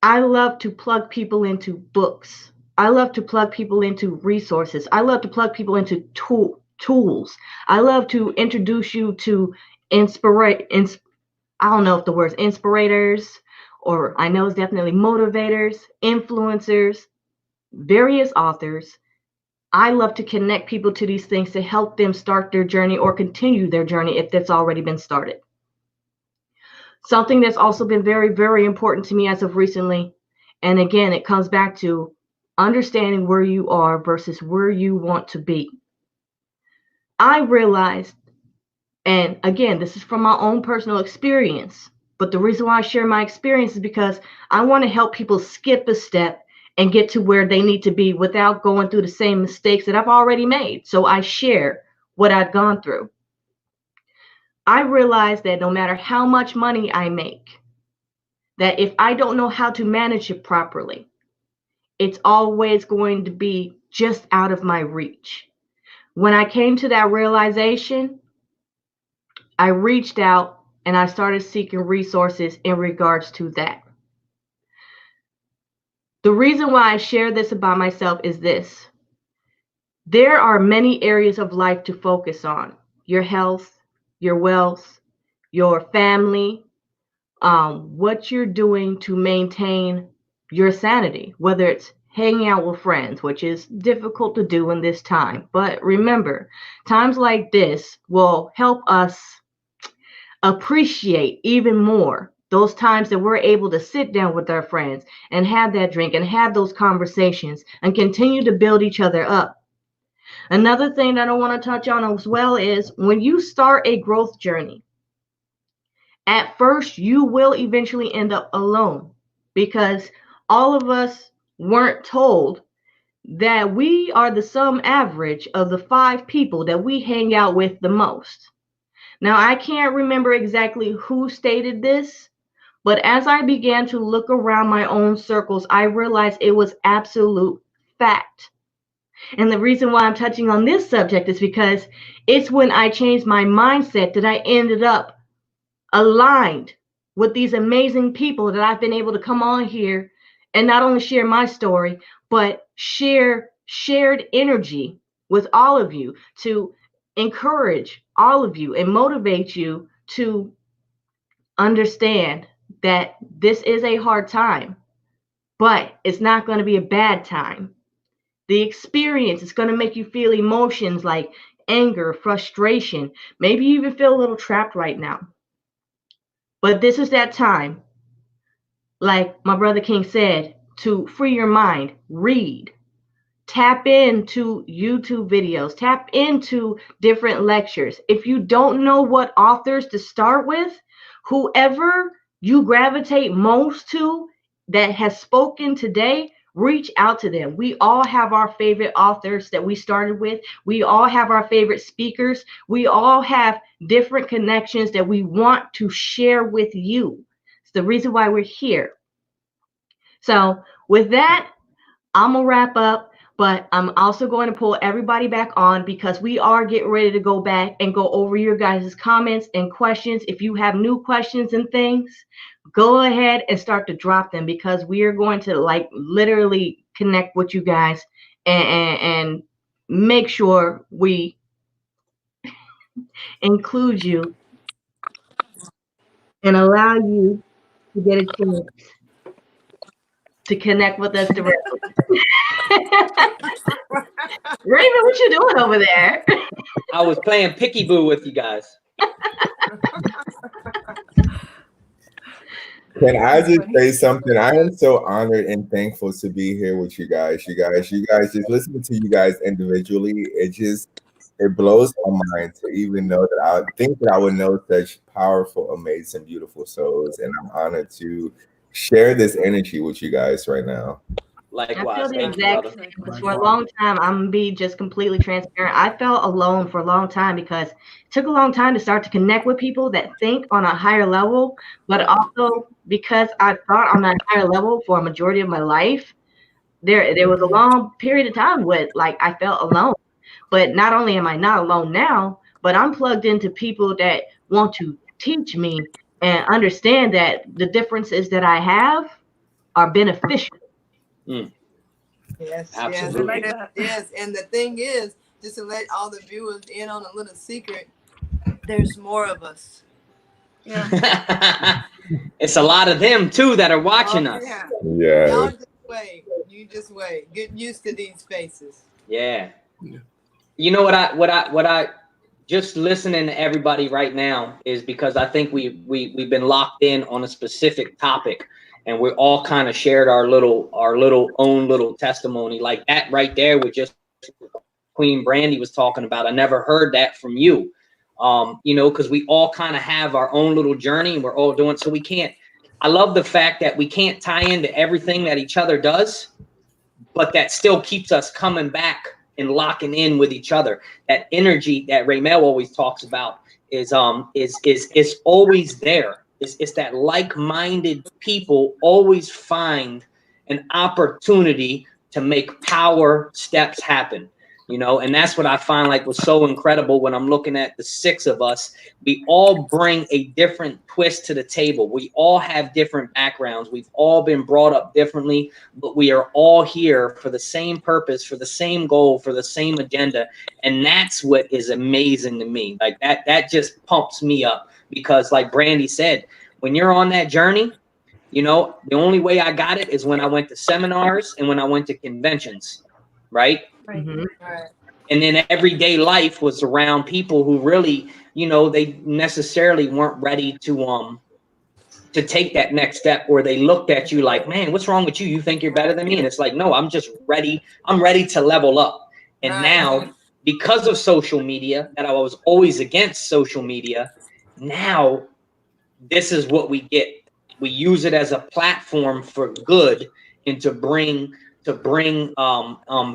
I love to plug people into books. I love to plug people into resources. I love to plug people into tools. I love to introduce you to I don't know if the word's inspirators, or I know it's definitely motivators, influencers, various authors. I love to connect people to these things to help them start their journey or continue their journey if that's already been started. Something that's also been very, very important to me as of recently, and again, it comes back to understanding where you are versus where you want to be. I realized, and again, this is from my own personal experience, but the reason why I share my experience is because I want to help people skip a step and get to where they need to be without going through the same mistakes that I've already made. So I share what I've gone through. I realized that no matter how much money I make, that if I don't know how to manage it properly, it's always going to be just out of my reach. When I came to that realization, I reached out and I started seeking resources in regards to that. The reason why I share this about myself is this. There are many areas of life to focus on. Your health, your wealth, your family, what you're doing to maintain your sanity, whether it's hanging out with friends, which is difficult to do in this time. But remember, times like this will help us appreciate even more those times that we're able to sit down with our friends and have that drink and have those conversations and continue to build each other up. Another thing that I want to touch on as well is when you start a growth journey, at first you will eventually end up alone, because all of us weren't told that we are the sum average of the 5 people that we hang out with the most. Now, I can't remember exactly who stated this, but as I began to look around my own circles, I realized it was absolute fact. And the reason why I'm touching on this subject is because it's when I changed my mindset that I ended up aligned with these amazing people that I've been able to come on here and not only share my story, but share shared energy with all of you to encourage all of you and motivate you to understand that this is a hard time, but it's not going to be a bad time. The experience is going to make you feel emotions like anger, frustration. Maybe you even feel a little trapped right now. But this is that time, like my brother King said, to free your mind, read, tap into YouTube videos, tap into different lectures. If you don't know what authors to start with, whoever you gravitate most to that has spoken today, reach out to them. We all have our favorite authors that we started with. We all have our favorite speakers. We all have different connections that we want to share with you. It's the reason why we're here. So with that, I'm going to wrap up. But I'm also going to pull everybody back on because we are getting ready to go back and go over your guys' comments and questions. If you have new questions and things, go ahead and start to drop them, because we are going to like literally connect with you guys and make sure we include you and allow you to get a chance to connect with us directly. Raymond, what you doing over there? I was playing picky boo with you guys. Can I just say something? I am so honored and thankful to be here with you guys. You guys, just listening to you guys individually, it blows my mind to even know that I think that I would know such powerful, amazing, beautiful souls. And I'm honored to share this energy with you guys right now. Likewise. I feel the Thank you, exact brother. same. Because for a long time, I'm gonna be just completely transparent. I felt alone for a long time because it took a long time to start to connect with people that think on a higher level, but also because I thought on that higher level for a majority of my life, there was a long period of time with like I felt alone. But not only am I not alone now, but I'm plugged into people that want to teach me and understand that the differences that I have are beneficial. Yes, Absolutely. I like that. yes. And the thing is, just to let all the viewers in on a little secret, there's more of us. Yeah. It's a lot of them too that are watching us. Yeah. Yeah. Y'all just wait. You just wait. Get used to these faces. Yeah. You know what I just listening to everybody right now is because I think we've been locked in on a specific topic, and we're all kind of shared our own little testimony, like that right there with just Queen Brandy was talking about. I never heard that from you. You know, because we all kind of have our own little journey and we're all doing, so we can't, I love the fact that we can't tie into everything that each other does, but that still keeps us coming back and locking in with each other. That energy that Raymell always talks about is always there. It's that like-minded people always find an opportunity to make power steps happen. You know, and that's what I find like was so incredible when I'm looking at the six of us. We all bring a different twist to the table. We all have different backgrounds. We've all been brought up differently, but we are all here for the same purpose, for the same goal, for the same agenda. And that's what is amazing to me. Like that just pumps me up, because like Brandy said, when you're on that journey, you know, the only way I got it is when I went to seminars and when I went to conventions, right? Right. Right. And then everyday life was around people who really, you know, they necessarily weren't ready to take that next step, or they looked at you like, man, what's wrong with you? You think you're better than me? And it's like, no, I'm just ready. I'm ready to level up. And Right. now, because of social media, that I was always against social media, now this is what we get. We use it as a platform for good and to bring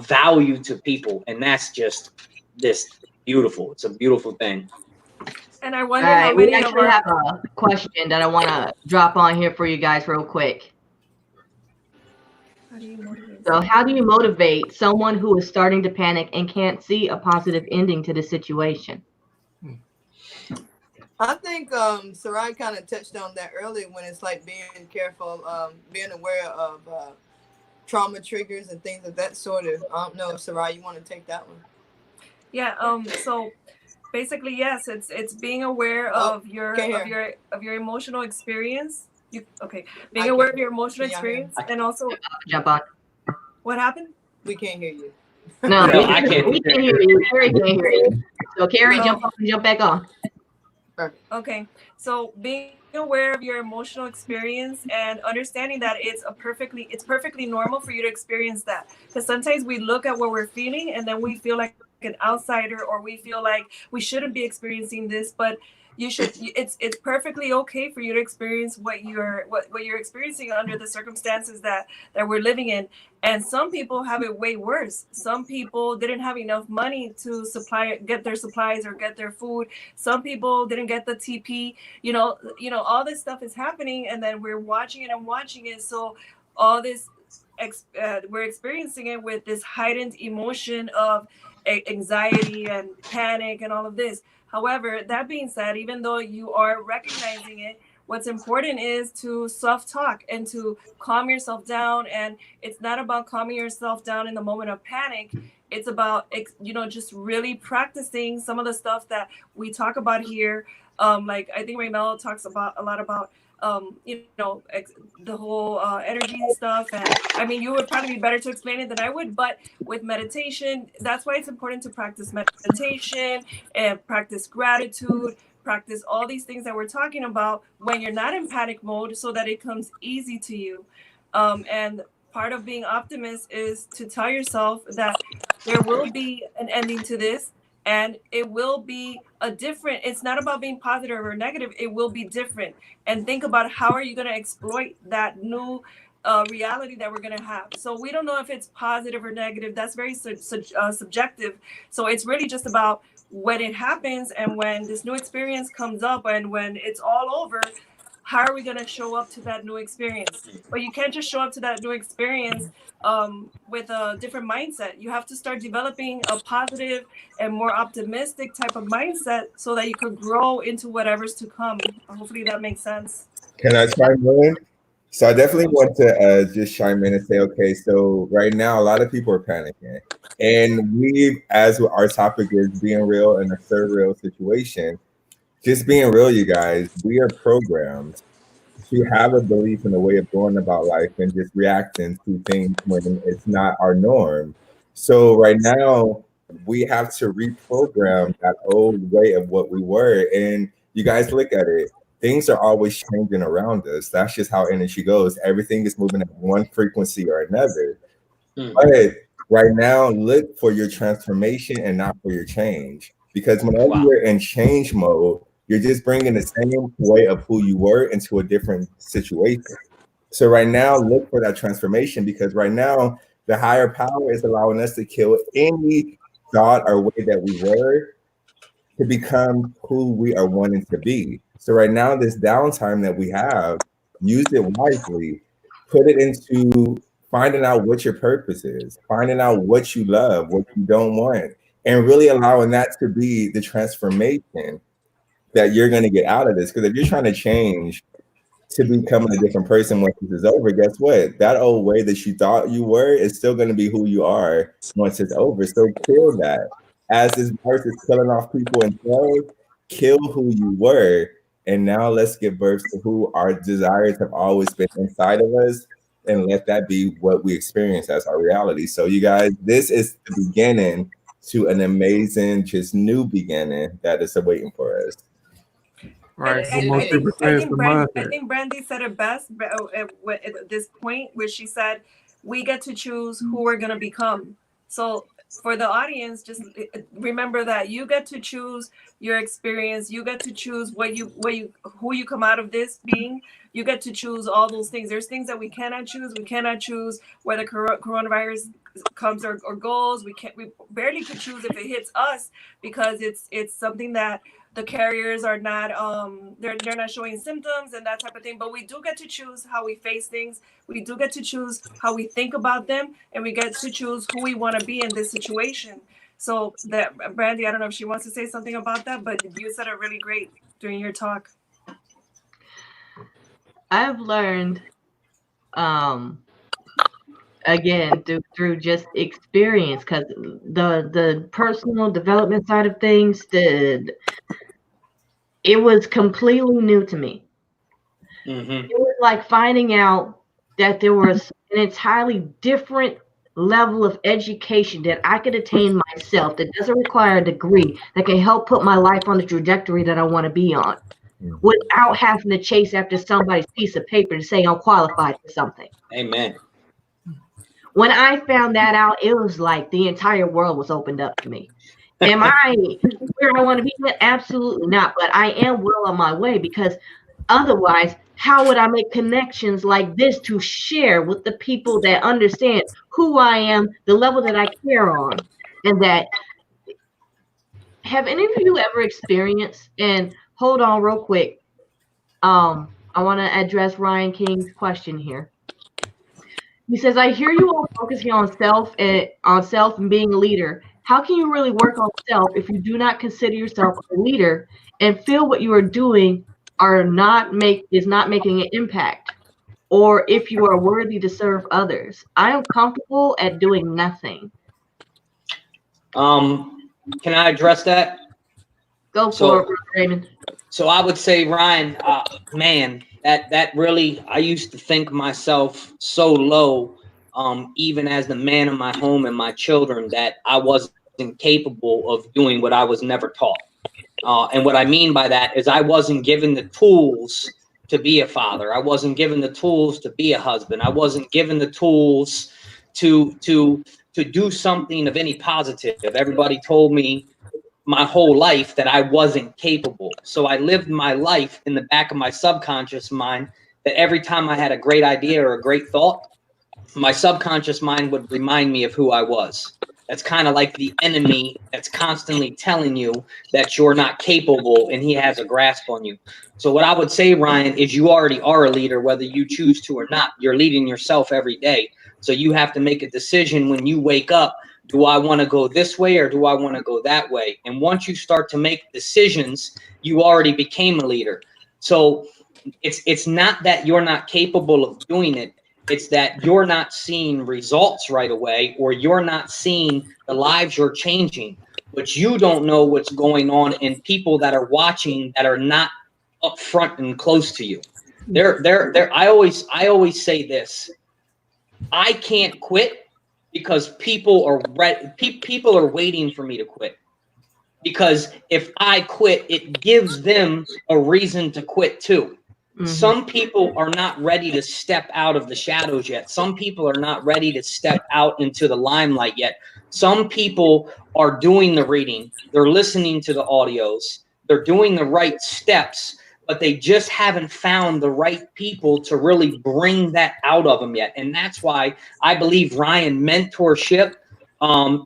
value to people, and that's just this beautiful. It's a beautiful thing. And I All wonder how right, we many of actually our have a question that I want to drop on here for you guys real quick. how do you motivate So, how do you motivate someone who is starting to panic and can't see a positive ending to the situation? I think Sarai kind of touched on that earlier when it's like being careful, being aware of trauma triggers and things of that sort of. I don't know if Sarai, you want to take that one? Yeah. So basically, yes, it's being aware Oh, of your can't of hear. your emotional experience. Being I aware can't- of your emotional can y'all hear me? experience, and also Jump on. what happened. We can't hear you. No, No, I can't. we can hear you. Carrie can't hear you. So, Carrie, No. jump on and jump back on. Okay, so being aware of your emotional experience and understanding that it's perfectly normal for you to experience that, because sometimes we look at what we're feeling and then we feel like an outsider, or we feel like we shouldn't be experiencing this, but it's perfectly okay for you to experience what you're experiencing under the circumstances that we're living in. And some people have it way worse. Some people didn't have enough money to get their supplies or get their food. Some people didn't get the TP. You know, all this stuff is happening, and then we're watching it. So all this, we're experiencing it with this heightened emotion of anxiety and panic and all of this. However, that being said, even though you are recognizing it, what's important is to self-talk and to calm yourself down. And it's not about calming yourself down in the moment of panic. It's about, just really practicing some of the stuff that we talk about here. Like I think Raymell talks about a lot about, the whole energy stuff. And I mean, you would probably be better to explain it than I would, but with meditation, that's why it's important to practice meditation and practice gratitude, practice all these things that we're talking about when you're not in panic mode, so that it comes easy to you. And part of being optimist is to tell yourself that there will be an ending to this, and it will be it's not about being positive or negative. It will be different. And think about how are you going to exploit that new reality that we're going to have. So we don't know if it's positive or negative. That's very subjective. So it's really just about when it happens, and when this new experience comes up, and when it's all over, how are we going to show up to that new experience? But you can't just show up to that new experience with a different mindset. You have to start developing a positive and more optimistic type of mindset, so that you could grow into whatever's to come. Hopefully that makes sense. Can I chime in? So I definitely want to just chime in and say, okay, so right now a lot of people are panicking, And we, as our topic is being real in a surreal situation, just being real, you guys, we are programmed to have a belief in a way of going about life and just reacting to things when it's not our norm. So right now, we have to reprogram that old way of what we were. And you guys look at it, things are always changing around us. That's just how energy goes. Everything is moving at one frequency or another. But right now, look for your transformation and not for your change. Because whenever you're in change mode, you're just bringing the same way of who you were into a different situation. So right now, look for that transformation, because right now, the higher power is allowing us to kill any thought or way that we were to become who we are wanting to be. So right now, this downtime that we have, use it wisely, put it into finding out what your purpose is, finding out what you love, what you don't want, and really allowing that to be the transformation that you're going to get out of this. Because if you're trying to change to becoming a different person once this is over, guess what? That old way that you thought you were is still going to be who you are once it's over. So kill that. As this virus is killing off people in cells, kill who you were. And now let's give birth to who our desires have always been inside of us, and let that be what we experience as our reality. So you guys, this is the beginning to an amazing, just new beginning that is awaiting for us. Right. So I most think, people say it's the I mindset. think Brandy said it best at this point, where she said, we get to choose who we're going to become. So for the audience, just remember that you get to choose your experience. You get to choose who you come out of this being. You get to choose all those things. There's things that we cannot choose. We cannot choose whether coronavirus comes or goes. We barely could choose if it hits us, because it's something that the carriers are not they're not showing symptoms and that type of thing. But we do get to choose how we face things. We do get to choose how we think about them, and we get to choose who we want to be in this situation. So that, Brandy, I don't know if she wants to say something about that, but you said it really great during your talk. I've learned, again, through just experience, because the personal development side of things, it was completely new to me. It was like finding out that there was an entirely different level of education that I could attain myself, that doesn't require a degree, that can help put my life on the trajectory that I want to be on, without having to chase after somebody's piece of paper to say I'm qualified for something. Amen. When I found that out, it was like the entire world was opened up to me. Am I where I want to be? Absolutely not. But I am well on my way, because otherwise, how would I make connections like this to share with the people that understand who I am, the level that I care on, and that have any of you ever experienced? And hold on real quick. I want to address Ryan King's question here. He says, I hear you all focusing on self and being a leader. How can you really work on self if you do not consider yourself a leader and feel what you are doing is not making an impact, or if you are worthy to serve others? I am comfortable at doing nothing. Can I address that? Go for it, Raymond. So I would say, Ryan, man, that really, I used to think myself so low, even as the man of my home and my children, that I wasn't capable of doing what I was never taught. And what I mean by that is I wasn't given the tools to be a father. I wasn't given the tools to be a husband. I wasn't given the tools to do something of any positive. Everybody told me my whole life that I wasn't capable. So I lived my life in the back of my subconscious mind, that every time I had a great idea or a great thought, my subconscious mind would remind me of who I was. That's kind of like the enemy that's constantly telling you that you're not capable, and he has a grasp on you. So what I would say, Ryan, is you already are a leader, whether you choose to or not. You're leading yourself every day. So you have to make a decision when you wake up. Do I want to go this way or do I want to go that way? And once you start to make decisions, you already became a leader. So it's not that you're not capable of doing it. It's that you're not seeing results right away, or you're not seeing the lives you're changing, but you don't know what's going on in people that are watching that are not up front and close to you. I always say this. I can't quit because people are people are waiting for me to quit. Because if I quit, it gives them a reason to quit too. Some people are not ready to step out of the shadows yet. Some people are not ready to step out into the limelight yet. Some people are doing the reading. They're listening to the audios. They're doing the right steps, but they just haven't found the right people to really bring that out of them yet. And that's why I believe, Ryan, mentorship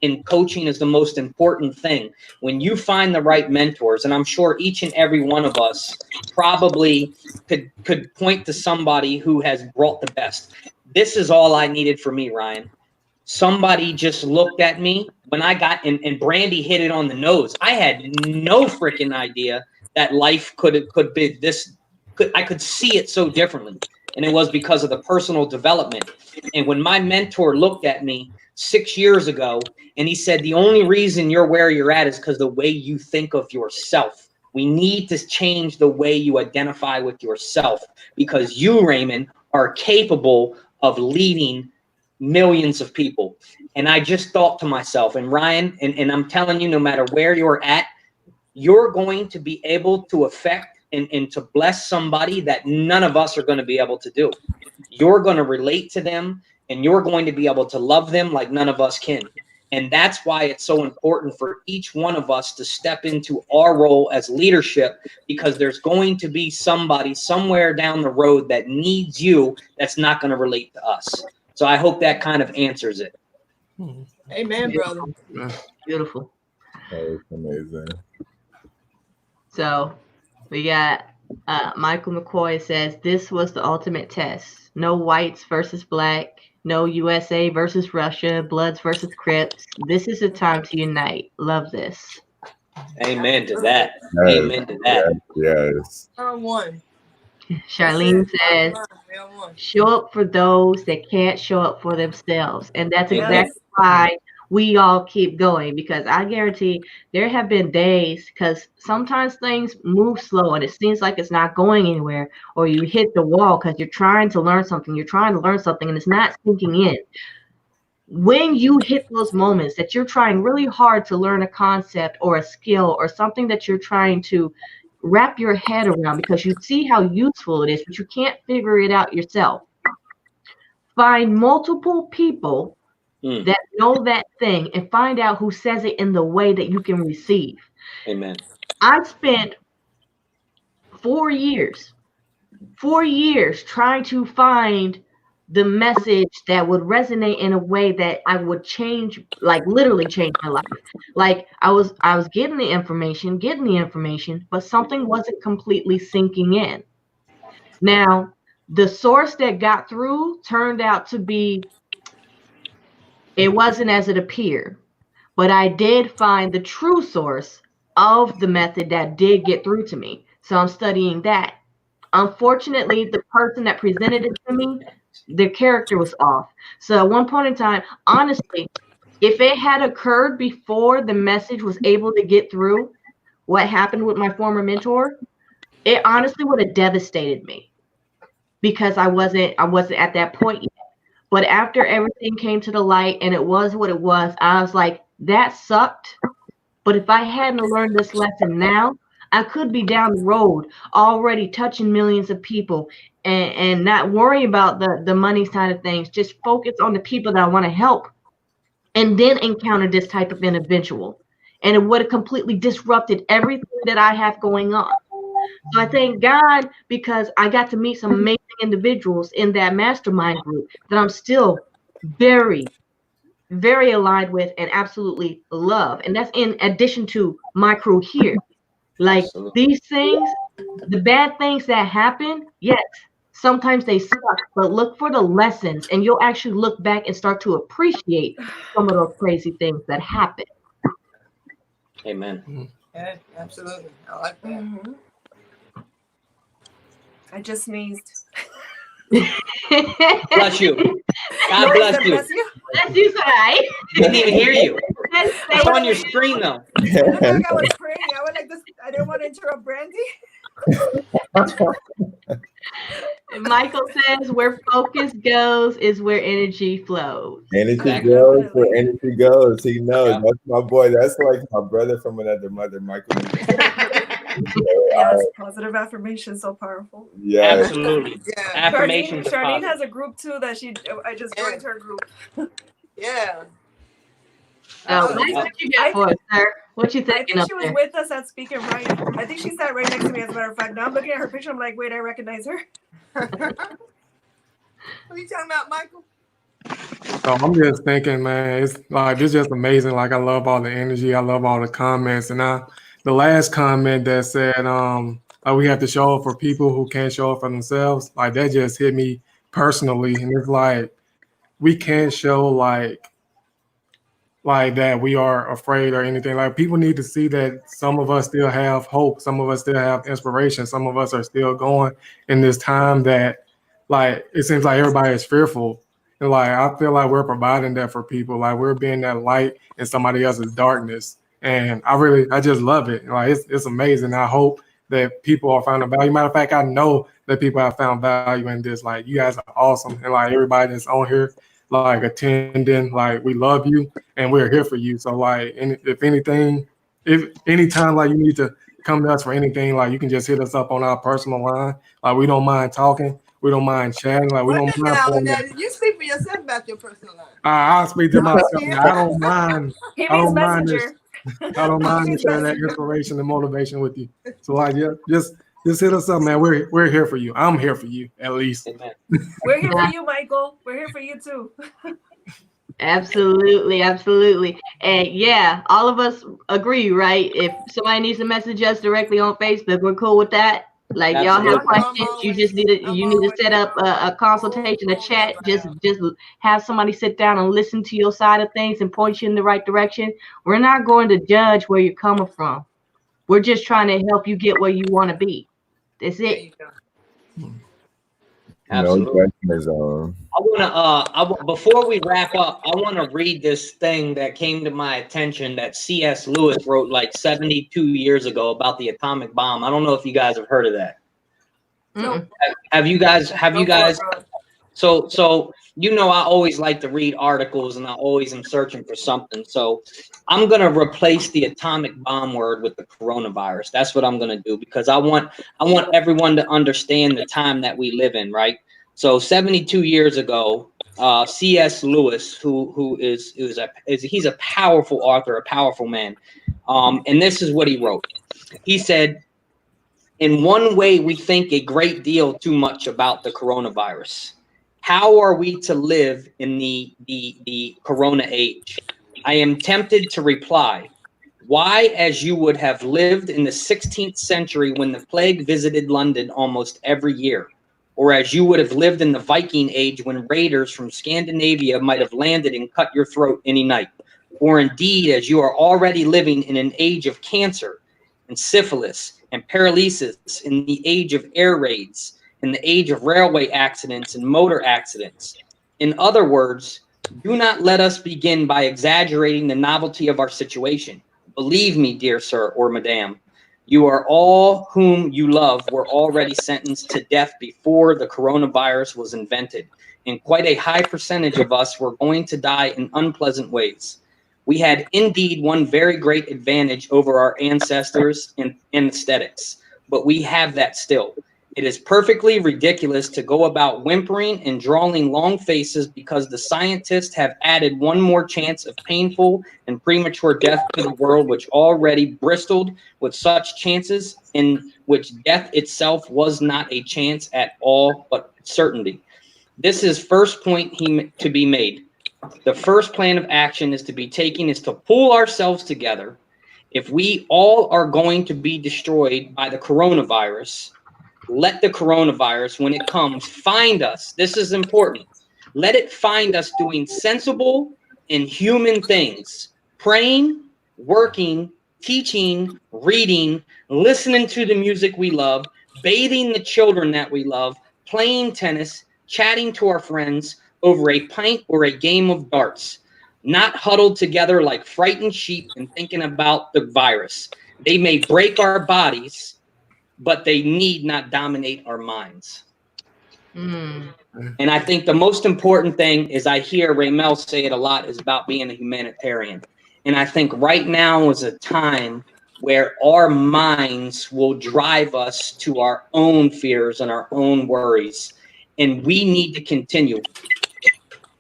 in coaching is the most important thing. When you find the right mentors, and I'm sure each and every one of us probably could point to somebody who has brought the best. This is all I needed for me, Ryan. Somebody just looked at me when I got, and Brandy hit it on the nose. I had no freaking idea that life could be this. I could see it so differently, and it was because of the personal development. And when my mentor looked at me 6 years ago, and he said, the only reason you're where you're at is because the way you think of yourself. We need to change the way you identify with yourself, because you, Raymond, are capable of leading millions of people. And I just thought to myself, and Ryan, and I'm telling you, no matter where you're at, you're going to be able to affect and to bless somebody that none of us are going to be able to do. You're going to relate to them, and you're going to be able to love them like none of us can. And that's why it's so important for each one of us to step into our role as leadership, because there's going to be somebody somewhere down the road that needs you that's not going to relate to us. So I hope that kind of answers it. Amen, brother. Beautiful. That was amazing. So we got Michael McCoy says, this was the ultimate test. No whites versus black. No USA versus Russia. Bloods versus Crips. This is the time to unite. Love this. Amen to that. Yes, Amen to that. yes. One. Charlene says, show up for those that can't show up for themselves. And that's exactly why we all keep going, because I guarantee there have been days, because sometimes things move slow and it seems like it's not going anywhere, or you hit the wall because you're trying to learn something, and it's not sinking in. When you hit those moments that you're trying really hard to learn a concept or a skill or something that you're trying to wrap your head around because you see how useful it is, but you can't figure it out yourself, find multiple people that know that thing and find out who says it in the way that you can receive. Amen. I spent 4 years trying to find the message that would resonate in a way that I would change, like literally change my life. Like I was getting the information, but something wasn't completely sinking in. Now, the source that got through turned out to be, it wasn't as it appeared, but I did find the true source of the method that did get through to me. So I'm studying that. Unfortunately, the person that presented it to me, their character was off. So at one point in time, honestly, if it had occurred before the message was able to get through, what happened with my former mentor, it honestly would have devastated me, because I wasn't at that point yet. But after everything came to the light and it was what it was, I was like, that sucked. But if I hadn't learned this lesson now, I could be down the road already touching millions of people and not worry about the money side of things. Just focus on the people that I want to help, and then encounter this type of individual. And it would have completely disrupted everything that I have going on. So I thank God, because I got to meet some amazing individuals in that mastermind group that I'm still very, very aligned with and absolutely love. And that's in addition to my crew here. Like these things, the bad things that happen, yes, sometimes they suck, but look for the lessons and you'll actually look back and start to appreciate some of those crazy things that happen. Amen. Yeah, absolutely. I like that. I just sneezed. Bless you. God Lord, bless said you. bless you. Bless you, Sarai. Didn't even hear you. Let's It's say on your screen though. It looked like I was praying. I was like this. I didn't want to interrupt Brandy. Michael says where focus goes is where energy flows. Energy Exactly. goes where energy goes. He knows. Yep. That's my boy. That's like my brother from another mother, Michael. Yes, positive affirmation, so powerful. Yeah. Absolutely. Yeah. Affirmations are Charlene positive. has a group too that I just joined her group. Yeah. Oh, Absolutely. Mike, what you got for us, sir? What you I thinking think up she was there? with us at Speak and Write. I think she sat right next to me, as a matter of fact. Now I'm looking at her picture. I'm like, wait, I recognize her. What are you talking about, Michael? So I'm just thinking, man, it's like it's just amazing. Like I love all the energy, I love all the comments, and the last comment that said, like we have to show up for people who can't show up for themselves. Like that just hit me personally, and it's like we can't show like that we are afraid or anything. Like people need to see that some of us still have hope, some of us still have inspiration, some of us are still going in this time that like it seems like everybody is fearful. And like I feel like we're providing that for people. Like we're being that light in somebody else's darkness. And I just love it. Like it's amazing. I hope that people are finding value. Matter of fact, I know that people have found value in this. Like you guys are awesome. And like everybody that's on here, like attending, like we love you and we're here for you. So like, if anything, if anytime like you need to come to us for anything, like you can just hit us up on our personal line. Like we don't mind talking, we don't mind chatting, like we What don't the mind. hell? Now, you speak for yourself about your personal life. I'll speak to myself. Yeah. I don't mind. He I means don't mind this. messenger. I don't mind He's sharing that messenger. inspiration and motivation with you. So like, yeah, just hit us up, man. We're here for you. I'm here for you, at least. Amen. We're here for you, Michael. We're here for you too. Absolutely, absolutely. And yeah, all of us agree, right? If somebody needs to message us directly on Facebook, we're cool with that. Like y'all have Absolutely. questions, you just need to set up a consultation, a chat. Just have somebody sit down and listen to your side of things and point you in the right direction. We're not going to judge where you're coming from. We're just trying to help you get where you want to be. That's There it. you go. Absolutely. No I want to, before we wrap up, I want to read this thing that came to my attention that C.S. Lewis wrote like 72 years ago about the atomic bomb. I don't know if you guys have heard of that. Mm-mm. Have you guys? Go for it, bro. So you know, I always like to read articles, and I always am searching for something. So I'm gonna replace the atomic bomb word with the coronavirus. That's what I'm gonna do because I want everyone to understand the time that we live in, right? So 72 years ago, C.S. Lewis, he's a powerful author, a powerful man, and this is what he wrote. He said, "In one way, we think a great deal too much about the coronavirus. How are we to live in the corona age? I am tempted to reply, why, as you would have lived in the 16th century when the plague visited London almost every year, or as you would have lived in the Viking age when raiders from Scandinavia might have landed and cut your throat any night, or indeed as you are already living in an age of cancer and syphilis and paralysis, in the age of air raids, in the age of railway accidents and motor accidents. In other words, do not let us begin by exaggerating the novelty of our situation. Believe me, dear sir or madame, you are all whom you love were already sentenced to death before the coronavirus was invented, and quite a high percentage of us were going to die in unpleasant ways. We had indeed one very great advantage over our ancestors in aesthetics, but we have that still. It is perfectly ridiculous to go about whimpering and drawing long faces because the scientists have added one more chance of painful and premature death to the world, which already bristled with such chances, in which death itself was not a chance at all, but certainty. This is first point to be made. The first plan of action is to be taken is to pull ourselves together. If we all are going to be destroyed by the coronavirus, let the coronavirus, when it comes, find us. This is important. Let it find us doing sensible and human things, praying, working, teaching, reading, listening to the music we love, bathing the children that we love, playing tennis, chatting to our friends over a pint or a game of darts, not huddled together like frightened sheep and thinking about the virus. They may break our bodies, but they need not dominate our minds. Mm. And I think the most important thing is, I hear Raymell say it a lot, is about being a humanitarian. And I think right now is a time where our minds will drive us to our own fears and our own worries. And we need to continue.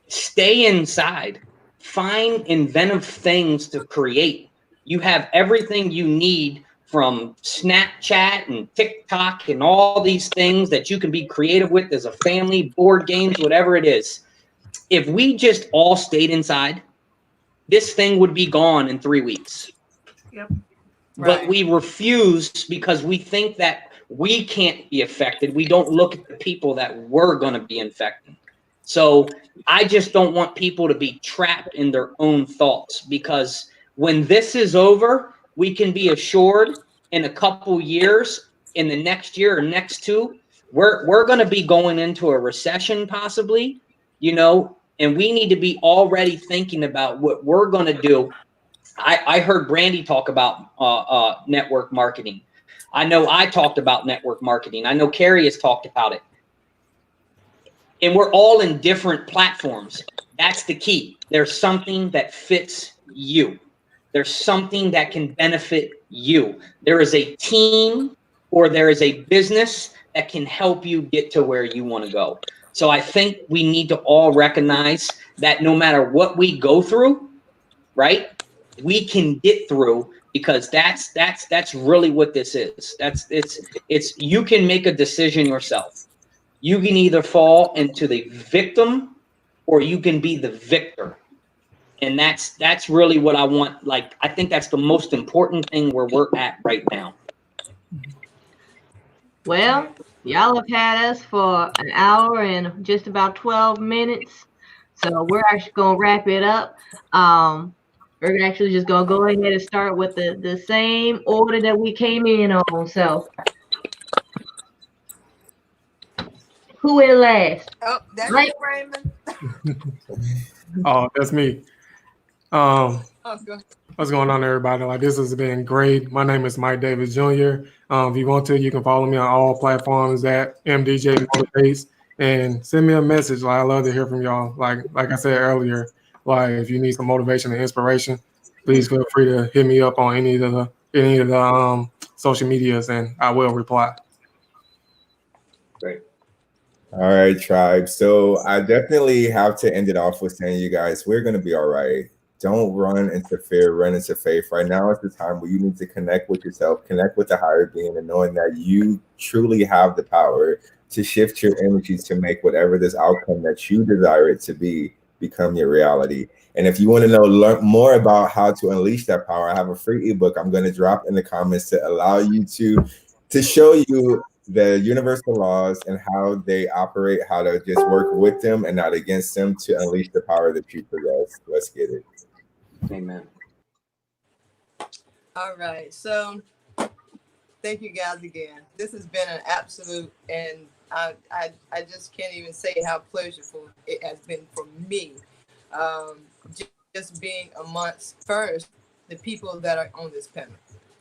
Stay inside. Find inventive things to create. You have everything you need from Snapchat and TikTok and all these things that you can be creative with as a family, board games, whatever it is. If we just all stayed inside, this thing would be gone in 3 weeks. Yep. But Right. we refuse because we think that we can't be affected. We don't look at the people that we're going to be infecting. So I just don't want people to be trapped in their own thoughts, because when this is over, we can be assured in a couple years, in the next year or next two, we're going to be going into a recession possibly, and we need to be already thinking about what we're going to do. I heard Brandy talk about network marketing. I know I talked about network marketing. I know Carrie has talked about it. And we're all in different platforms. That's the key. There's something that fits you. There's something that can benefit you. There is a team or there is a business that can help you get to where you want to go. So I think we need to all recognize that no matter what we go through, right, we can get through, because that's really what this is. It's you can make a decision yourself. You can either fall into the victim or you can be the victor. And that's really what I want. Like, I think that's the most important thing where we're at right now. Well, y'all have had us for an hour and just about 12 minutes. So we're actually going to wrap it up. We're actually just going to go ahead and start with the same order that we came in on. So who will last? Oh, that's Right. you, Raymond. Oh, that's me. Oh, go ahead. What's going on, everybody? Like, this has been great. My name is Mike Davis Jr. If you want to, you can follow me on all platforms at MDJ Motivates, and send me a message. Like, I love to hear from y'all. Like I said earlier, like, if you need some motivation and inspiration, please feel free to hit me up on any of the social medias, and I will reply. Great. All right, tribe. So I definitely have to end it off with saying, you guys, we're going to be all right. Don't run into fear, run into faith. Right now is the time where you need to connect with yourself, connect with the higher being, and knowing that you truly have the power to shift your energy to make whatever this outcome that you desire it to be become your reality. And if you want to learn more about how to unleash that power, I have a free ebook I'm going to drop in the comments to allow you to show you the universal laws and how they operate, how to just work with them and not against them to unleash the power that you possess. Let's get it. Amen. All right. So thank you guys again. This has been an absolute, and I just can't even say how pleasurable it has been for me. Just being amongst first the people that are on this panel.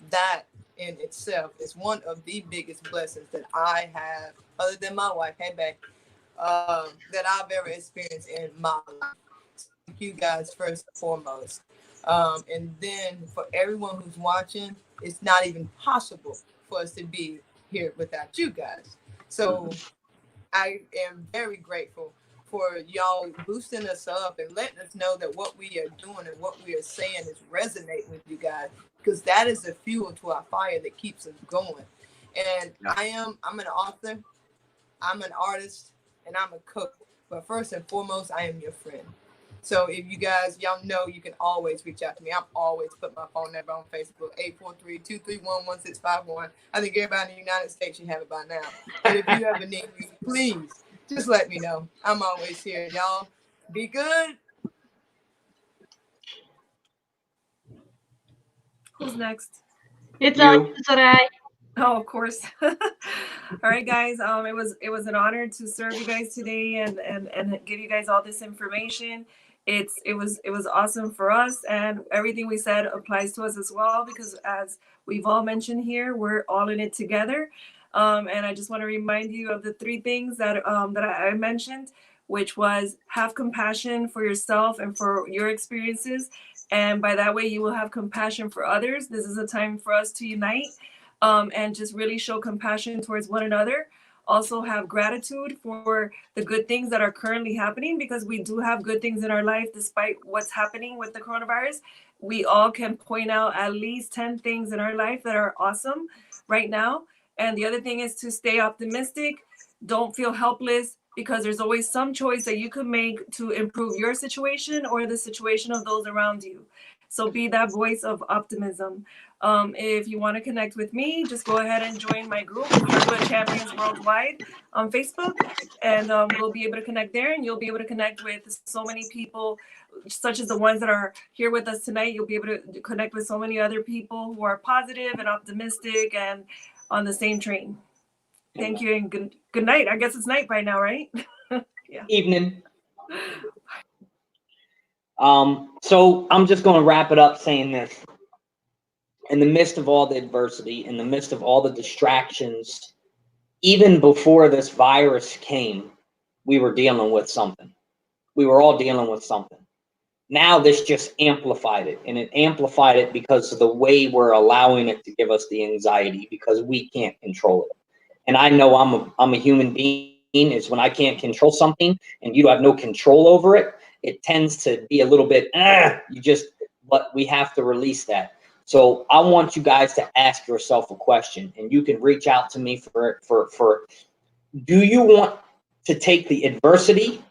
That in itself is one of the biggest blessings that I have, other than my wife, hey babe, that I've ever experienced in my life. Thank you guys first and foremost. And then for everyone who's watching, it's not even possible for us to be here without you guys. So I am very grateful for y'all boosting us up and letting us know that what we are doing and what we are saying is resonating with you guys, because that is the fuel to our fire that keeps us going. And I'm an author, I'm an artist, and I'm a cook. But first and foremost, I am your friend. So if you guys, y'all know, you can always reach out to me. I'm always put my phone number on Facebook, 843-231-1651. I think everybody in the United States should have it by now. But if you ever need me, please just let me know. I'm always here. Y'all be good. Who's next? It's You. on you, Sarai. Oh, of course. All right, guys. It was an honor to serve you guys today and give you guys all this information. It was awesome for us, and everything we said applies to us as well, because as we've all mentioned here, we're all in it together. And I just want to remind you of the three things that I mentioned, which was have compassion for yourself and for your experiences, and by that way you will have compassion for others. This is a time for us to unite, and just really show compassion towards one another. Also, have gratitude for the good things that are currently happening, because we do have good things in our life despite what's happening with the coronavirus. We all can point out at least 10 things in our life that are awesome right now. And the other thing is to stay optimistic. Don't feel helpless, because there's always some choice that you could make to improve your situation or the situation of those around you. So be that voice of optimism. If you want to connect with me, just go ahead and join my group, Brooklyn Champions Worldwide, on Facebook, and we'll be able to connect there, and you'll be able to connect with so many people, such as the ones that are here with us tonight. You'll be able to connect with so many other people who are positive and optimistic and on the same train. Thank you, and good night. I guess it's night by now, right? Yeah. Evening. So I'm just going to wrap it up saying this. In the midst of all the adversity, in the midst of all the distractions, even before this virus came, we were dealing with something. We were all dealing with something. Now this just amplified it, and it amplified it because of the way we're allowing it to give us the anxiety, because we can't control it. And I know I'm a human being. Is when I can't control something and you have no control over it, it tends to be a little bit, but we have to release that. So I want you guys to ask yourself a question, and you can reach out to me for do you want to take the adversity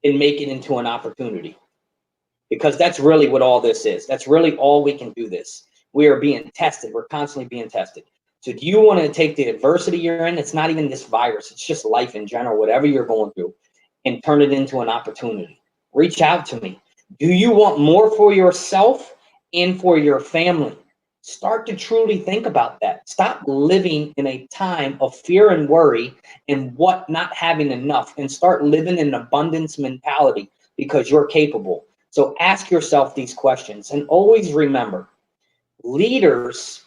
and make it into an opportunity? Because that's really what all this is. That's really all we can do this. We are being tested. We're constantly being tested. So do you want to take the adversity you're in? It's not even this virus. It's just life in general, whatever you're going through, and turn it into an opportunity. Reach out to me. Do you want more for yourself and for your family? Start to truly think about that. Stop living in a time of fear and worry and not having enough, and start living in an abundance mentality, because you're capable. So ask yourself these questions, and always remember, leaders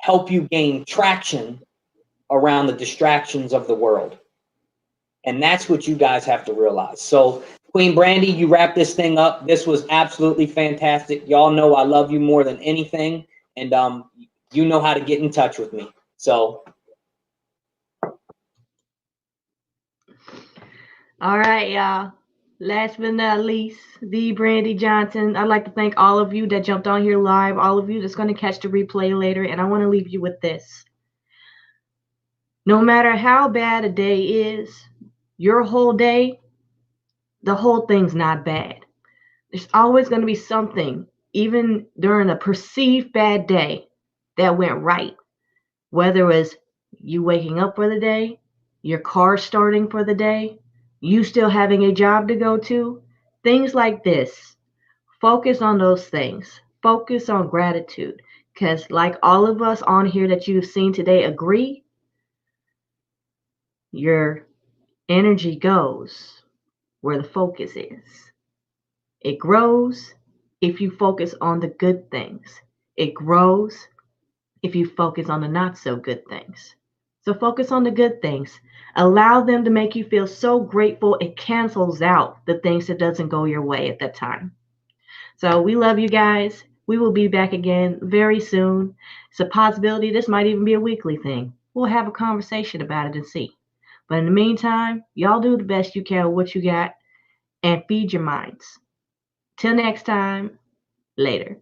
help you gain traction around the distractions of the world. And that's what you guys have to realize. So Queen Brandy, you wrap this thing up. This was absolutely fantastic. Y'all know I love you more than anything. And you know how to get in touch with me. So. All right, y'all. Last but not least, the Brandy Johnson. I'd like to thank all of you that jumped on here live, all of you that's going to catch the replay later, and I want to leave you with this. No matter how bad a day is, your whole day, the whole thing's not bad. There's always going to be something, even during a perceived bad day, that went right. Whether it was you waking up for the day, your car starting for the day, you still having a job to go to, things like this. Focus on those things. Focus on gratitude. Because like all of us on here that you've seen today agree, your energy goes where the focus is. It grows if you focus on the good things. It grows if you focus on the not so good things. So focus on the good things. Allow them to make you feel so grateful it cancels out the things that doesn't go your way at that time. So we love you guys. We will be back again very soon. It's a possibility this might even be a weekly thing. We'll have a conversation about it and see. But in the meantime, y'all do the best you can with what you got and feed your minds. Till next time, later.